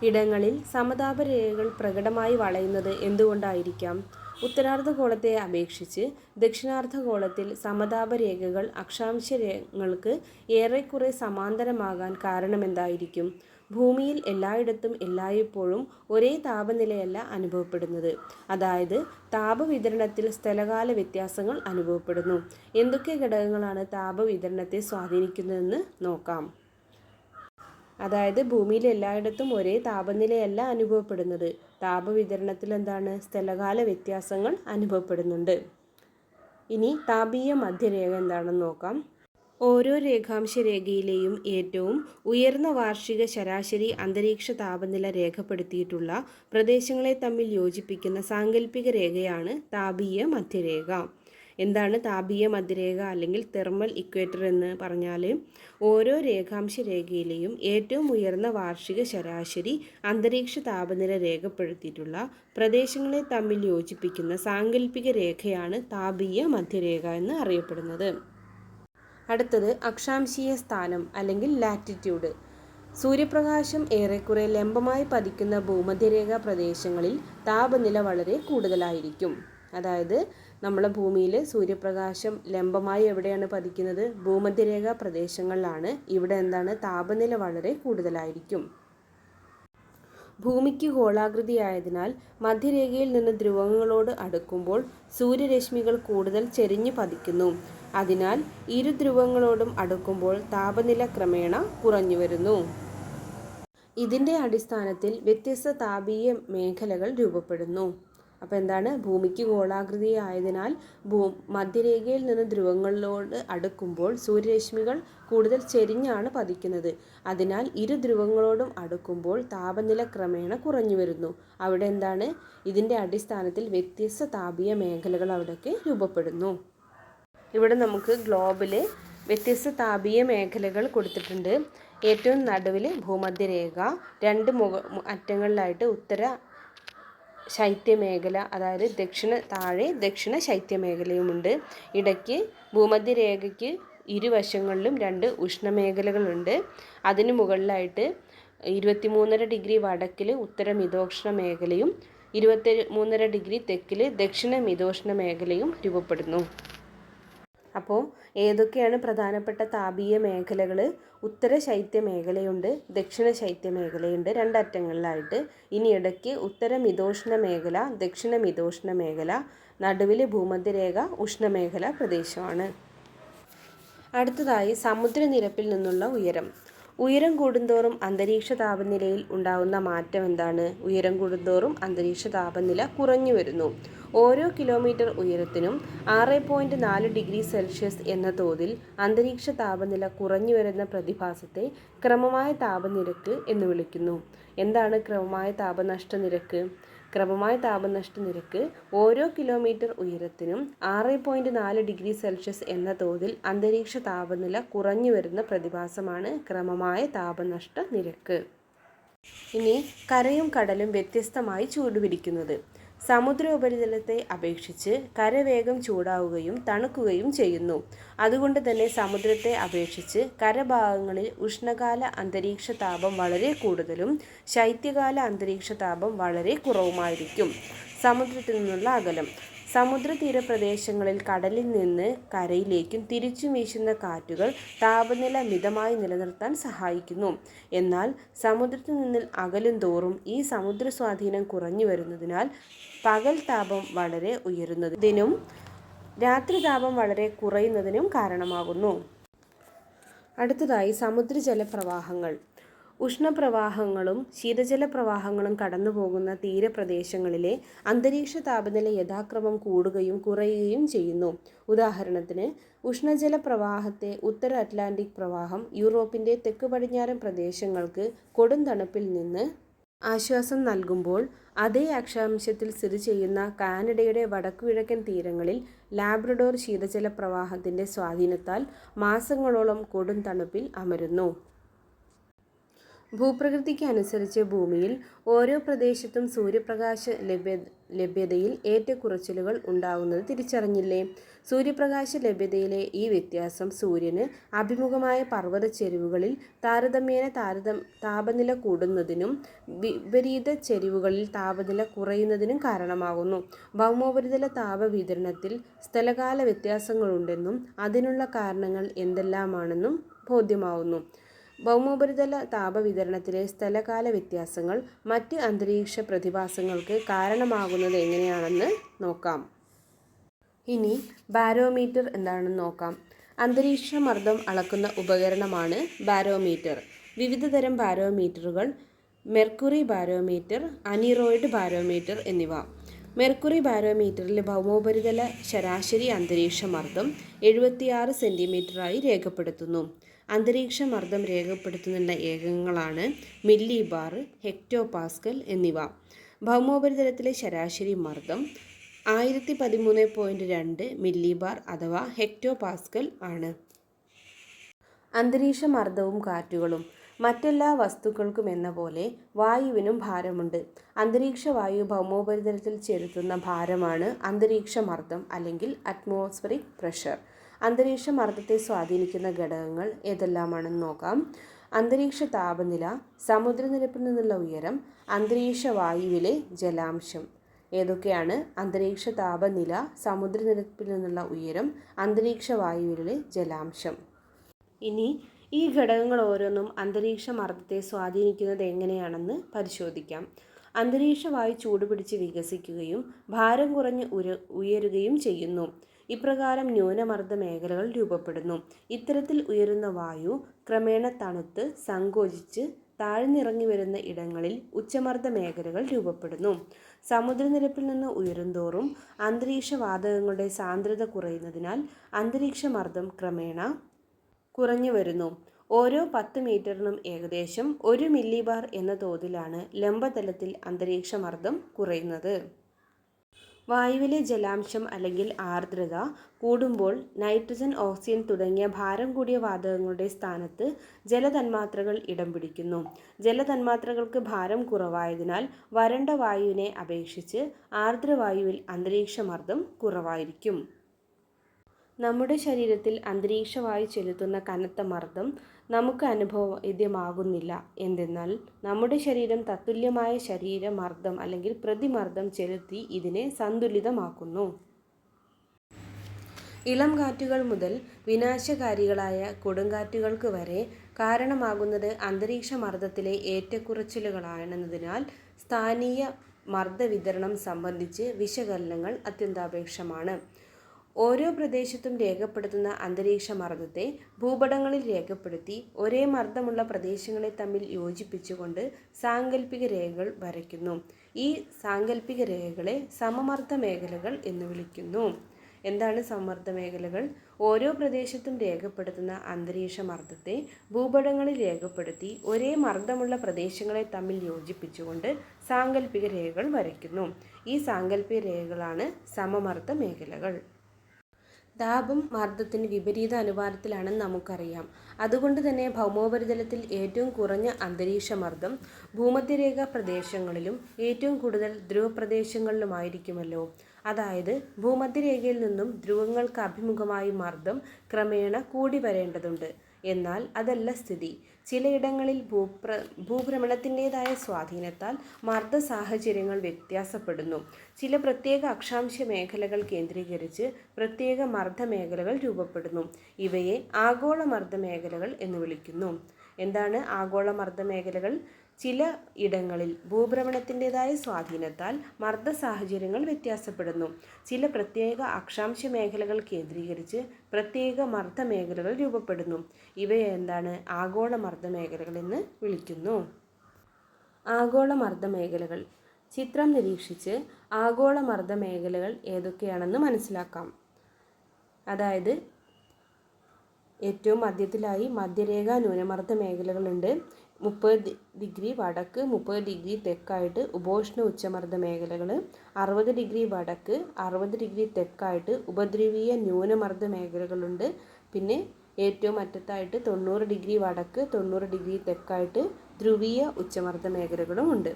ഇടങ്ങളിൽ സമതാപരേഖകൾ പ്രകടമായി വളയുന്നത് എന്തുകൊണ്ടായിരിക്കാം? ഉത്തരാർദ്ധഗോളത്തെ അപേക്ഷിച്ച് ദക്ഷിണാർദ്ധഗോളത്തിൽ സമതാപരേഖകൾ അക്ഷാംശങ്ങൾക്ക് ഏറെക്കുറെ സമാന്തരമാകാൻ കാരണമെന്തായിരിക്കും? ഭൂമിയിൽ എല്ലായിടത്തും എല്ലായ്പ്പോഴും ഒരേ താപനിലയല്ല അനുഭവപ്പെടുന്നത്. അതായത് താപവിതരണത്തിൽ സ്ഥലകാല വ്യത്യാസങ്ങൾ അനുഭവപ്പെടുന്നു. എന്തൊക്കെ ഘടകങ്ങളാണ് താപവിതരണത്തെ സ്വാധീനിക്കുന്നതെന്ന് നോക്കാം. അതായത് ഭൂമിയിൽ എല്ലായിടത്തും ഒരേ താപനിലയല്ല അനുഭവപ്പെടുന്നത്. താപവിതരണത്തിൽ എന്താണ്? സ്ഥലകാല വ്യത്യാസങ്ങൾ അനുഭവപ്പെടുന്നുണ്ട്. ഇനി താപീയ മധ്യരേഖ എന്താണെന്ന് നോക്കാം. ഓരോ രേഖാംശ രേഖയിലെയും ഏറ്റവും ഉയർന്ന വാർഷിക ശരാശരി അന്തരീക്ഷ താപനില രേഖപ്പെടുത്തിയിട്ടുള്ള പ്രദേശങ്ങളെ തമ്മിൽ യോജിപ്പിക്കുന്ന സാങ്കല്പിക രേഖയാണ് താപീയ മധ്യരേഖ. എന്താണ് താപീയ മധ്യരേഖ അല്ലെങ്കിൽ തെർമൽ ഇക്വേറ്റർ എന്ന് പറഞ്ഞാൽ? ഓരോ രേഖാംശ രേഖയിലെയും ഏറ്റവും ഉയർന്ന വാർഷിക ശരാശരി അന്തരീക്ഷ താപനില രേഖപ്പെടുത്തിയിട്ടുള്ള പ്രദേശങ്ങളെ തമ്മിൽ യോജിപ്പിക്കുന്ന സാങ്കല്പിക രേഖയാണ് താപീയ മധ്യരേഖ എന്ന് അറിയപ്പെടുന്നത്. അടുത്തത് അക്ഷാംശീയ സ്ഥാനം അല്ലെങ്കിൽ ലാറ്റിറ്റ്യൂഡ്. സൂര്യപ്രകാശം ഏറെക്കുറെ ലംബമായി പതിക്കുന്ന ഭൂമധ്യരേഖാ പ്രദേശങ്ങളിൽ താപനില വളരെ കൂടുതലായിരിക്കും. അതായത് നമ്മളെ ഭൂമിയിൽ സൂര്യപ്രകാശം ലംബമായി എവിടെയാണ് പതിക്കുന്നത്? ഭൂമധ്യരേഖാ പ്രദേശങ്ങളിലാണ്. ഇവിടെ എന്താണ്? താപനില വളരെ കൂടുതലായിരിക്കും. ഭൂമിക്ക് ഗോളാകൃതിയായതിനാൽ മധ്യരേഖയിൽ നിന്ന് ധ്രുവങ്ങളോട് അടുക്കുമ്പോൾ സൂര്യരശ്മികൾ കൂടുതൽ ചെരിഞ്ഞു പതിക്കുന്നു. അതിനാൽ ഇരു ധ്രുവങ്ങളോടും അടുക്കുമ്പോൾ താപനില ക്രമേണ കുറഞ്ഞു വരുന്നു. ഇതിൻ്റെ അടിസ്ഥാനത്തിൽ വ്യത്യസ്ത താപീയ മേഖലകൾ രൂപപ്പെടുന്നു. അപ്പോൾ എന്താണ്? ഭൂമിക്ക് ഗോളാകൃതിയായതിനാൽ മധ്യരേഖയിൽ നിന്ന് ധ്രുവങ്ങളോട് അടുക്കുമ്പോൾ സൂര്യരശ്മികൾ കൂടുതൽ ചെരിഞ്ഞാണ് പതിക്കുന്നത്. അതിനാൽ ഇരു ധ്രുവങ്ങളോടും അടുക്കുമ്പോൾ താപനില ക്രമേണ കുറഞ്ഞു വരുന്നു. അവിടെ എന്താണ്? ഇതിൻ്റെ അടിസ്ഥാനത്തിൽ വ്യത്യസ്ത താപീയ മേഖലകൾ അവിടെയൊക്കെ രൂപപ്പെടുന്നു. ഇവിടെ നമുക്ക് ഗ്ലോബിൽ വ്യത്യസ്ത താപീയ മേഖലകൾ കൊടുത്തിട്ടുണ്ട്. ഏറ്റവും നടുവിൽ ഭൂമധ്യരേഖ, രണ്ട് അറ്റങ്ങളിലായിട്ട് ഉത്തര ശൈത്യമേഖല, അതായത് ദക്ഷിണ ശൈത്യമേഖലയുമുണ്ട്. ഇടയ്ക്ക് ഭൂമധ്യരേഖയ്ക്ക് ഇരുവശങ്ങളിലും രണ്ട് ഉഷ്ണമേഖലകളുണ്ട്. അതിന് മുകളിലായിട്ട് 23.5 ഡിഗ്രി വടക്കിൽ ഉത്തര മിതോഷ്ണ മേഖലയും 23.5 ഡിഗ്രി തെക്കിൽ ദക്ഷിണ മിതോഷ്ണ മേഖലയും രൂപപ്പെടുന്നു. അപ്പോൾ ഏതൊക്കെയാണ് പ്രധാനപ്പെട്ട താപീയ മേഖലകൾ? ഉത്തര ശൈത്യമേഖലയുണ്ട്, ദക്ഷിണ ശൈത്യമേഖലയുണ്ട്, രണ്ടറ്റങ്ങളിലായിട്ട്. ഇനി ഇടയ്ക്ക് ഉത്തര മിതോഷ്ണ മേഖല, ദക്ഷിണ മിതോഷ്ണ മേഖല, നടുവിൽ ഭൂമധ്യരേഖ ഉഷ്ണമേഖല പ്രദേശമാണ്. അടുത്തതായി സമുദ്രനിരപ്പിൽ നിന്നുള്ള ഉയരം. ഉയരം കൂടുന്തോറും അന്തരീക്ഷ താപനിലയിൽ ഉണ്ടാകുന്ന മാറ്റം എന്താണ്? ഉയരം കൂടുന്തോറും അന്തരീക്ഷ താപനില കുറഞ്ഞു വരുന്നു. ഓരോ കിലോമീറ്റർ ഉയരത്തിനും 6.4 ഡിഗ്രി സെൽഷ്യസ് എന്ന തോതിൽ അന്തരീക്ഷ താപനില കുറഞ്ഞു വരുന്ന പ്രതിഭാസത്തെ ക്രമമായ താപനിരക്ക് എന്ന് വിളിക്കുന്നു. എന്താണ് ക്രമമായ താപനഷ്ട നിരക്ക്? ക്രമമായ താപനഷ്ട നിരക്ക് ഓരോ കിലോമീറ്റർ ഉയരത്തിനും 6.4 ഡിഗ്രി സെൽഷ്യസ് എന്ന തോതിൽ അന്തരീക്ഷ താപനില കുറഞ്ഞു വരുന്ന പ്രതിഭാസമാണ് ക്രമമായ താപനഷ്ട നിരക്ക്. ഇനി കരയും കടലും വ്യത്യസ്തമായി ചൂടുപിടിക്കുന്നത്. സമുദ്രോപരിതലത്തെ അപേക്ഷിച്ച് കര വേഗം ചൂടാവുകയും തണുക്കുകയും ചെയ്യുന്നു. അതുകൊണ്ട് തന്നെ സമുദ്രത്തെ അപേക്ഷിച്ച് കരഭാഗങ്ങളിൽ ഉഷ്ണകാല അന്തരീക്ഷ താപം വളരെ കൂടുതലും ശൈത്യകാല അന്തരീക്ഷ താപം വളരെ കുറവുമായിരിക്കും. സമുദ്രത്തിൽ നിന്നുള്ള അകലം. സമുദ്ര തീരപ്രദേശങ്ങളിൽ കടലിൽ നിന്ന് കരയിലേക്കും തിരിച്ചും വീശുന്ന കാറ്റുകൾ താപനില മിതമായി നിലനിർത്താൻ സഹായിക്കുന്നു. എന്നാൽ സമുദ്രത്തിൽ നിന്ന് അകലും തോറും ഈ സമുദ്ര സ്വാധീനം കുറഞ്ഞു വരുന്നതിനാൽ പകൽ താപം വളരെ ഉയരുന്നതിനും രാത്രി താപം വളരെ കുറയുന്നതിനും കാരണമാകുന്നു. അടുത്തതായി സമുദ്രജല പ്രവാഹങ്ങൾ. ഉഷ്ണപ്രവാഹങ്ങളും ശീതജല പ്രവാഹങ്ങളും കടന്നുപോകുന്ന തീരപ്രദേശങ്ങളിലെ അന്തരീക്ഷ താപനില യഥാക്രമം കൂടുകയും കുറയുകയും ചെയ്യുന്നു. ഉദാഹരണത്തിന് ഉഷ്ണജല പ്രവാഹത്തെ ഉത്തര അറ്റ്ലാന്റിക് പ്രവാഹം യൂറോപ്പിൻ്റെ തെക്ക് പടിഞ്ഞാറൻ പ്രദേശങ്ങൾക്ക് കൊടും തണുപ്പിൽ നിന്ന് ആശ്വാസം നൽകുമ്പോൾ അതേ അക്ഷാംശത്തിൽ സ്ഥിതി ചെയ്യുന്ന കാനഡയുടെ വടക്കുകിഴക്കൻ തീരങ്ങളിൽ ലാബ്രഡോർ ശീതജല പ്രവാഹത്തിൻ്റെ സ്വാധീനത്താൽ മാസങ്ങളോളം കൊടും തണുപ്പിൽ അമരുന്നു. ഭൂപ്രകൃതിക്ക് അനുസരിച്ച് ഭൂമിയിൽ ഓരോ പ്രദേശത്തും സൂര്യപ്രകാശ ലഭ്യതയിൽ ഏറ്റക്കുറച്ചിലുകൾ ഉണ്ടാകുന്നത് തിരിച്ചറിഞ്ഞില്ലേ? സൂര്യപ്രകാശ ലഭ്യതയിലെ ഈ വ്യത്യാസം സൂര്യന് അഭിമുഖമായ പർവ്വത ചെരിവുകളിൽ താരതമ്യേന താപനില കൂടുന്നതിനും വിപരീത ചെരിവുകളിൽ താപനില കുറയുന്നതിനും കാരണമാകുന്നു. ഭൗമോപരിതല താപവിതരണത്തിൽ സ്ഥലകാല വ്യത്യാസങ്ങളുണ്ടെന്നും അതിനുള്ള കാരണങ്ങൾ എന്തെല്ലാമാണെന്നും ബോധ്യമാവുന്നു. ഭൗമോപരിതല താപവിതരണത്തിലെ സ്ഥലകാല വ്യത്യാസങ്ങൾ മറ്റ് അന്തരീക്ഷ പ്രതിഭാസങ്ങൾക്ക് കാരണമാകുന്നത് എങ്ങനെയാണെന്ന് നോക്കാം. ഇനി ബാരോമീറ്റർ എന്താണെന്ന് നോക്കാം. അന്തരീക്ഷ മർദ്ദം അളക്കുന്ന ഉപകരണമാണ് ബാരോമീറ്റർ. വിവിധതരം ബാരോമീറ്ററുകൾ മെർക്കുറി ബാരോമീറ്റർ, അനിറോയിഡ് ബാരോമീറ്റർ എന്നിവ. മെർക്കുറി ബാരോമീറ്ററിൽ ഭൗമോപരിതല ശരാശരി അന്തരീക്ഷ മർദ്ദം 76 സെൻറ്റിമീറ്ററായി രേഖപ്പെടുത്തുന്നു. അന്തരീക്ഷ മർദ്ദം രേഖപ്പെടുത്തുന്ന ഏകകങ്ങളാണ് മില്ലി ബാർ, ഹെക്ടോ പാസ്കൽ എന്നിവ. ഭൗമോപരിതലത്തിലെ ശരാശരി മർദ്ദം 1013.2 മില്ലി ബാർ അഥവാ ഹെക്ടോ പാസ്കൽ ആണ്. അന്തരീക്ഷ മർദ്ദവും കാറ്റുകളും. മറ്റെല്ലാ വസ്തുക്കൾക്കും എന്ന പോലെ വായുവിനും ഭാരമുണ്ട്. അന്തരീക്ഷ വായു ഭൗമോപരിതലത്തിൽ ചെലുത്തുന്ന ഭാരമാണ് അന്തരീക്ഷ മർദ്ദം അല്ലെങ്കിൽ അറ്റ്മോസ്ഫറിക് പ്രഷർ. അന്തരീക്ഷ മർദ്ദത്തെ സ്വാധീനിക്കുന്ന ഘടകങ്ങൾ ഏതെല്ലാമാണെന്ന് നോക്കാം. അന്തരീക്ഷ താപനില, സമുദ്രനിരപ്പിൽ നിന്നുള്ള ഉയരം, അന്തരീക്ഷ വായുവിലെ ജലാംശം. ഏതൊക്കെയാണ്? അന്തരീക്ഷ താപനില, സമുദ്രനിരപ്പിൽ നിന്നുള്ള ഉയരം, അന്തരീക്ഷ വായുവിലെ ജലാംശം. ഇനി ഈ ഘടകങ്ങൾ ഓരോന്നും അന്തരീക്ഷ മർദ്ദത്തെ സ്വാധീനിക്കുന്നത് എങ്ങനെയാണെന്ന് പരിശോധിക്കാം. അന്തരീക്ഷ വായു ചൂടുപിടിച്ച് വികസിക്കുകയും ഭാരം കുറഞ്ഞ് ഉയരുകയും ചെയ്യുന്നു. ഇപ്രകാരം ന്യൂനമർദ്ദ മേഖലകൾ രൂപപ്പെടുന്നു. ഇത്തരത്തിൽ ഉയരുന്ന വായു ക്രമേണ തണുത്ത് സങ്കോചിച്ച് താഴ്ന്നിറങ്ങി വരുന്ന ഇടങ്ങളിൽ ഉച്ചമർദ്ദ മേഖലകൾ രൂപപ്പെടുന്നു. സമുദ്രനിരപ്പിൽ നിന്ന് ഉയരുന്തോറും അന്തരീക്ഷ വാതകങ്ങളുടെ സാന്ദ്രത കുറയുന്നതിനാൽ അന്തരീക്ഷ മർദ്ദം ക്രമേണ കുറഞ്ഞു വരുന്നു. ഓരോ 10 മീറ്ററിനും ഏകദേശം 1 മില്ലി ബാർ എന്ന തോതിലാണ് ലംബതലത്തിൽ അന്തരീക്ഷ മർദ്ദം കുറയുന്നത്. വായുവിലെ ജലാംശം അല്ലെങ്കിൽ ആർദ്രത കൂടുമ്പോൾ നൈട്രജൻ, ഓക്സിജൻ തുടങ്ങിയ ഭാരം കൂടിയ വാതകങ്ങളുടെ സ്ഥാനത്ത് ജലതന്മാത്രകൾ ഇടം പിടിക്കുന്നു. ജലതന്മാത്രകൾക്ക് ഭാരം കുറവായതിനാൽ വരണ്ട വായുവിനെ അപേക്ഷിച്ച് ആർദ്രവായുവിൽ അന്തരീക്ഷമർദ്ദം കുറവായിരിക്കും. നമ്മുടെ ശരീരത്തിൽ അന്തരീക്ഷവായു ചെലുത്തുന്ന കനത്ത മർദ്ദം നമുക്ക് അനുഭവവേദ്യമാകുന്നില്ല. എന്തെന്നാൽ നമ്മുടെ ശരീരം തത്തുല്യമായ ശരീരമർദ്ദം അല്ലെങ്കിൽ പ്രതിമർദ്ദം ചെലുത്തി ഇതിനെ സന്തുലിതമാക്കുന്നു. ഇളം കാറ്റുകൾ മുതൽ വിനാശകാരികളായ കൊടുങ്കാറ്റുകൾക്ക് വരെ കാരണമാകുന്നത് അന്തരീക്ഷ മർദ്ദത്തിലെ ഏറ്റക്കുറച്ചിലുകളാണെന്നതിനാൽ സ്ഥാനീയ മർദ്ദവിതരണം സംബന്ധിച്ച് വിശകലനങ്ങൾ അത്യന്താപേക്ഷമാണ്. ഓരോ പ്രദേശത്തും രേഖപ്പെടുത്തുന്ന അന്തരീക്ഷ മർദ്ദത്തെ ഭൂപടങ്ങളിൽ രേഖപ്പെടുത്തി ഒരേ മർദ്ദമുള്ള പ്രദേശങ്ങളെ തമ്മിൽ യോജിപ്പിച്ചുകൊണ്ട് സാങ്കല്പിക രേഖകൾ വരയ്ക്കുന്നു. ഈ സാങ്കല്പിക രേഖകളെ സമമർദ്ദ മേഖലകൾ എന്ന് വിളിക്കുന്നു. എന്താണ് സമമർദ്ദ മേഖലകൾ? ഓരോ പ്രദേശത്തും രേഖപ്പെടുത്തുന്ന അന്തരീക്ഷ മർദ്ദത്തെ ഭൂപടങ്ങളിൽ രേഖപ്പെടുത്തി ഒരേ മർദ്ദമുള്ള പ്രദേശങ്ങളെ തമ്മിൽ യോജിപ്പിച്ചുകൊണ്ട് സാങ്കല്പിക രേഖകൾ വരയ്ക്കുന്നു. ഈ സാങ്കല്പിക രേഖകളാണ് സമമർദ്ദ മേഖലകൾ. താപം മർദ്ദത്തിന് വിപരീത അനുപാതത്തിലാണെന്ന് നമുക്കറിയാം. അതുകൊണ്ട് തന്നെ ഭൗമോപരിതലത്തിൽ ഏറ്റവും കുറഞ്ഞ അന്തരീക്ഷ മർദ്ദം ഭൂമധ്യരേഖാ പ്രദേശങ്ങളിലും ഏറ്റവും കൂടുതൽ ധ്രുവപ്രദേശങ്ങളിലുമായിരിക്കുമല്ലോ. അതായത് ഭൂമധ്യരേഖയിൽ നിന്നും ധ്രുവങ്ങൾക്ക് അഭിമുഖമായി മർദ്ദം ക്രമേണ കൂടി വരേണ്ടതുണ്ട്. എന്നാൽ അതല്ല സ്ഥിതി. ചിലയിടങ്ങളിൽ ഭൂഭ്രമണത്തിൻ്റെതായ സ്വാധീനത്താൽ മർദ്ദ സാഹചര്യങ്ങൾ വ്യത്യാസപ്പെടുന്നു. ചില പ്രത്യേക അക്ഷാംശ മേഖലകൾ കേന്ദ്രീകരിച്ച് പ്രത്യേക മർദ്ദ മേഖലകൾ രൂപപ്പെടുന്നു. ഇവയെ ആഗോള മർദ്ദ മേഖലകൾ എന്ന് വിളിക്കുന്നു. എന്താണ് ആഗോള മർദ്ദ മേഖലകൾ? ചില ഇടങ്ങളിൽ ഭൂഭ്രമണത്തിൻ്റെതായ സ്വാധീനത്താൽ മർദ്ദ സാഹചര്യങ്ങൾ വ്യത്യാസപ്പെടുന്നു. ചില പ്രത്യേക അക്ഷാംശ മേഖലകൾ കേന്ദ്രീകരിച്ച് പ്രത്യേക മർദ്ദ മേഖലകൾ രൂപപ്പെടുന്നു. ഇവയെ എന്താണ് ആഗോള മർദ്ദ മേഖലകൾ എന്ന് വിളിക്കുന്നു. ആഗോള മർദ്ദ മേഖലകൾ. ചിത്രം നിരീക്ഷിച്ച് ആഗോള മർദ്ദ മേഖലകൾ ഏതൊക്കെയാണെന്ന് മനസ്സിലാക്കാം. അതായത് ഏറ്റവും മധ്യത്തിലായി മധ്യരേഖാ ന്യൂനമർദ്ദ മേഖലകളുണ്ട്. 30 ഡിഗ്രി വടക്ക് 30 ഡിഗ്രി തെക്കായിട്ട് ഉപോഷ്ണ ഉച്ചമർദ്ദ മേഖലകൾ, 60 ഡിഗ്രി വടക്ക് 60 ഡിഗ്രി തെക്കായിട്ട് ഉപദ്രവീയ ന്യൂനമർദ്ദ മേഖലകളുണ്ട്. പിന്നെ ഏറ്റവും അറ്റത്തായിട്ട് 90 ഡിഗ്രി വടക്ക് 90 ഡിഗ്രി തെക്കായിട്ട് ധ്രുവീയ ഉച്ചമർദ്ദ മേഖലകളും ഉണ്ട്.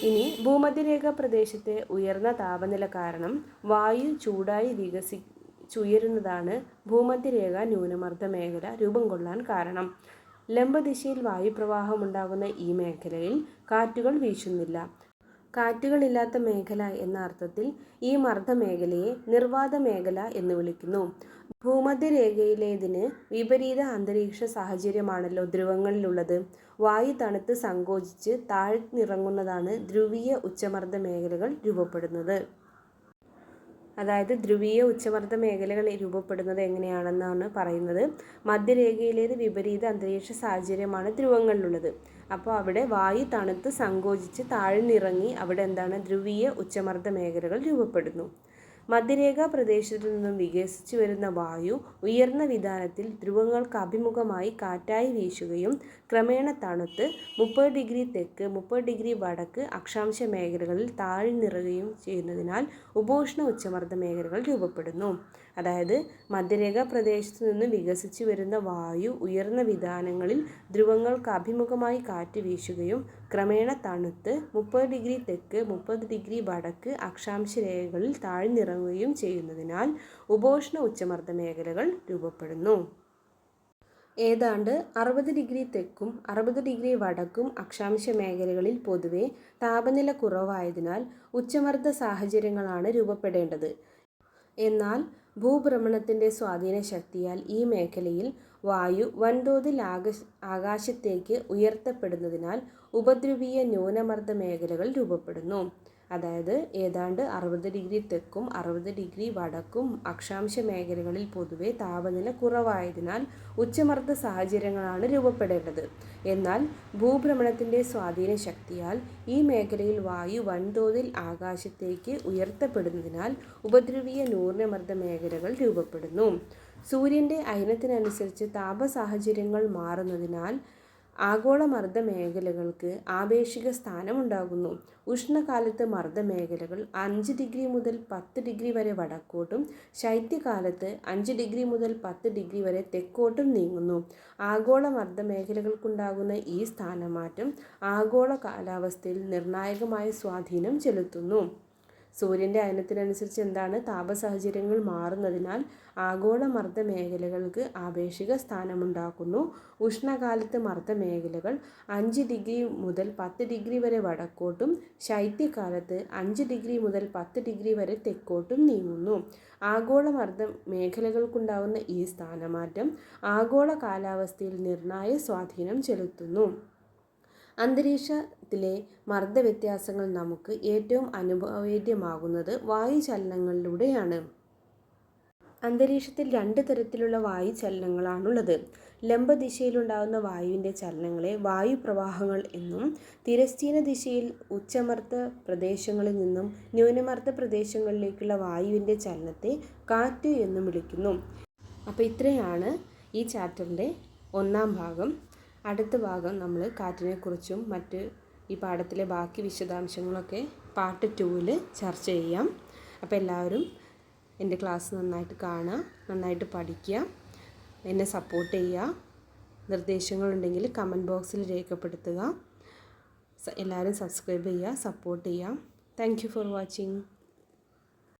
ഇനി ഭൂമധ്യരേഖാ പ്രദേശത്തെ ഉയർന്ന താപനില കാരണം വായു ചൂടായി വികസിച്ചുയരുന്നതാണ് ഭൂമധ്യരേഖാ ന്യൂനമർദ്ദ മേഖല രൂപം കൊള്ളാൻ കാരണം. ലംബദിശയിൽ വായുപ്രവാഹം ഉണ്ടാകുന്ന ഈ മേഖലയിൽ കാറ്റുകൾ വീശുന്നില്ല. കാറ്റുകളില്ലാത്ത മേഖല എന്ന അർത്ഥത്തിൽ ഈ മർദ്ദമേഖലയെ നിർവാത മേഖല എന്ന് വിളിക്കുന്നു. ഭൂമധ്യരേഖയിലേതിന് വിപരീത അന്തരീക്ഷ സാഹചര്യമാണല്ലോ ധ്രുവങ്ങളിലുള്ളത്. വായു തണുത്ത് സങ്കോചിച്ച് താഴ്ന്നിറങ്ങുന്നതാണ് ധ്രുവീയ ഉച്ചമർദ്ദ മേഖലകൾ രൂപപ്പെടുന്നത്. അതായത് ധ്രുവീയ ഉച്ചമർദ്ദ മേഖലകൾ രൂപപ്പെടുന്നത് എങ്ങനെയാണെന്നാണ് പറയുന്നത്. മധ്യരേഖയിലേത് വിപരീത അന്തരീക്ഷ സാഹചര്യമാണ് ധ്രുവങ്ങളിലുള്ളത്. അപ്പോൾ അവിടെ വായു തണുത്ത് സങ്കോചിച്ച് താഴ്ന്നിറങ്ങി അവിടെ എന്താണ് ധ്രുവീയ ഉച്ചമർദ്ദ മേഖലകൾ രൂപപ്പെടുന്നു. മധ്യരേഖാ പ്രദേശത്തു നിന്നും വികസിച്ചു വരുന്ന വായു ഉയർന്ന വിതാനത്തിൽ ധ്രുവങ്ങൾക്ക് അഭിമുഖമായി കാറ്റായി വീശുകയും ക്രമേണ തണുത്ത് 30 ഡിഗ്രി തെക്ക് 30 ഡിഗ്രി വടക്ക് അക്ഷാംശ മേഖലകളിൽ താഴ്ന്നിറങ്ങുകയും ചെയ്യുന്നതിനാൽ ഉപോഷ്ണ ഉച്ചമർദ്ദ മേഖലകൾ രൂപപ്പെടുന്നു. അതായത് മധ്യരേഖാ പ്രദേശത്തു നിന്ന് വികസിച്ചു വരുന്ന വായു ഉയർന്ന വിതാനങ്ങളിൽ ധ്രുവങ്ങൾക്ക് അഭിമുഖമായി കാറ്റ് വീശുകയും ക്രമേണ തണുത്ത് 30 ഡിഗ്രി തെക്ക് 30 ഡിഗ്രി വടക്ക് അക്ഷാംശ രേഖകളിൽ താഴ്ന്നിറങ്ങുകയും ചെയ്യുന്നതിനാൽ ഉപോഷ്ണ ഉച്ചമർദ്ദ മേഖലകൾ രൂപപ്പെടുന്നു. ഏതാണ്ട് 60 ഡിഗ്രി തെക്കും 60 ഡിഗ്രി വടക്കും അക്ഷാംശ മേഖലകളിൽ പൊതുവെ താപനില കുറവായതിനാൽ ഉച്ചമർദ്ദ സാഹചര്യങ്ങളാണ് രൂപപ്പെടേണ്ടത്. എന്നാൽ ഭൂഭ്രമണത്തിൻ്റെ സ്വാധീന ശക്തിയാൽ ഈ മേഖലയിൽ വായു വൻതോതിൽ ആകാശത്തേക്ക് ഉയർത്തപ്പെടുന്നതിനാൽ ഉപദ്രവീയ ന്യൂനമർദ്ദ മേഖലകൾ രൂപപ്പെടുന്നു. അതായത് ഏതാണ്ട് 60 ഡിഗ്രി തെക്കും 60 ഡിഗ്രി വടക്കും അക്ഷാംശ മേഖലകളിൽ പൊതുവെ താപനില കുറവായതിനാൽ ഉച്ചമർദ്ദ സാഹചര്യങ്ങളാണ് രൂപപ്പെടേണ്ടത്. എന്നാൽ ഭൂഭ്രമണത്തിൻ്റെ സ്വാധീന ശക്തിയാൽ ഈ മേഖലയിൽ വായു വൻതോതിൽ ആകാശത്തേക്ക് ഉയർത്തപ്പെടുന്നതിനാൽ ഉപദ്രവീയ ന്യൂനമർദ്ദ മേഖലകൾ രൂപപ്പെടുന്നു. സൂര്യൻ്റെ അയനത്തിനനുസരിച്ച് താപ സാഹചര്യങ്ങൾ മാറുന്നതിനാൽ ആഗോളമർദ്ദ മേഖലകൾക്ക് ആപേക്ഷിക സ്ഥാനമുണ്ടാകുന്നു. ഉഷ്ണകാലത്ത് മർദ്ദമേഖലകൾ 5 ഡിഗ്രി മുതൽ 10 ഡിഗ്രി വരെ വടക്കോട്ടും ശൈത്യകാലത്ത് 5 ഡിഗ്രി മുതൽ 10 ഡിഗ്രി വരെ തെക്കോട്ടും നീങ്ങുന്നു. ആഗോള മർദ്ദമേഖലകൾക്കുണ്ടാകുന്ന ഈ സ്ഥാനമാറ്റം ആഗോള കാലാവസ്ഥയിൽ നിർണായകമായ സ്വാധീനം ചെലുത്തുന്നു. സൂര്യൻ്റെ അയനത്തിനനുസരിച്ച് എന്താണ് താപ സാഹചര്യങ്ങൾ മാറുന്നതിനാൽ ആഗോള മർദ്ദ മേഖലകൾക്ക് ആപേക്ഷിക സ്ഥാനമുണ്ടാക്കുന്നു. ഉഷ്ണകാലത്ത് മർദ്ദമേഖലകൾ 5 ഡിഗ്രി മുതൽ 10 ഡിഗ്രി വരെ വടക്കോട്ടും ശൈത്യകാലത്ത് 5 ഡിഗ്രി മുതൽ 10 ഡിഗ്രി വരെ തെക്കോട്ടും നീങ്ങുന്നു. ആഗോള മർദ്ദ മേഖലകൾക്കുണ്ടാകുന്ന ഈ സ്ഥാനമാറ്റം ആഗോള കാലാവസ്ഥയിൽ നിർണായക സ്വാധീനം ചെലുത്തുന്നു. അന്തരീക്ഷത്തിലെ മർദ്ദവ്യത്യാസങ്ങൾ നമുക്ക് ഏറ്റവും അനുഭവവേദ്യമാകുന്നത് വായുചലനങ്ങളിലൂടെയാണ്. അന്തരീക്ഷത്തിൽ 2 തരത്തിലുള്ള വായുചലനങ്ങളാണുള്ളത്. ലംബദിശയിലുണ്ടാകുന്ന വായുവിൻ്റെ ചലനങ്ങളെ വായുപ്രവാഹങ്ങൾ എന്നും തിരശ്ചീന ദിശയിൽ ഉച്ചമർദ്ദ പ്രദേശങ്ങളിൽ നിന്നും ന്യൂനമർദ്ദ പ്രദേശങ്ങളിലേക്കുള്ള വായുവിൻ്റെ ചലനത്തെ കാറ്റ് എന്നും വിളിക്കുന്നു. അപ്പോൾ ഇത്രയാണ് ഈ ചാപ്റ്ററിൻ്റെ 1-ാം ഭാഗം. അടുത്ത ഭാഗം നമ്മൾ കാറ്റിനെക്കുറിച്ചും മറ്റ് ഈ പാഠത്തിലെ ബാക്കി വിശദാംശങ്ങളൊക്കെ പാർട്ട് 2-ൽ ചർച്ച ചെയ്യാം. അപ്പോൾ എല്ലാവരും എൻ്റെ ക്ലാസ് നന്നായിട്ട് കാണുക, നന്നായിട്ട് പഠിക്കുക, എന്നെ സപ്പോർട്ട് ചെയ്യുക. നിർദ്ദേശങ്ങളുണ്ടെങ്കിൽ കമൻറ്റ് ബോക്സിൽ രേഖപ്പെടുത്തുക. എല്ലാവരും സബ്സ്ക്രൈബ് ചെയ്യുക, സപ്പോർട്ട് ചെയ്യുക. Thank you for watching.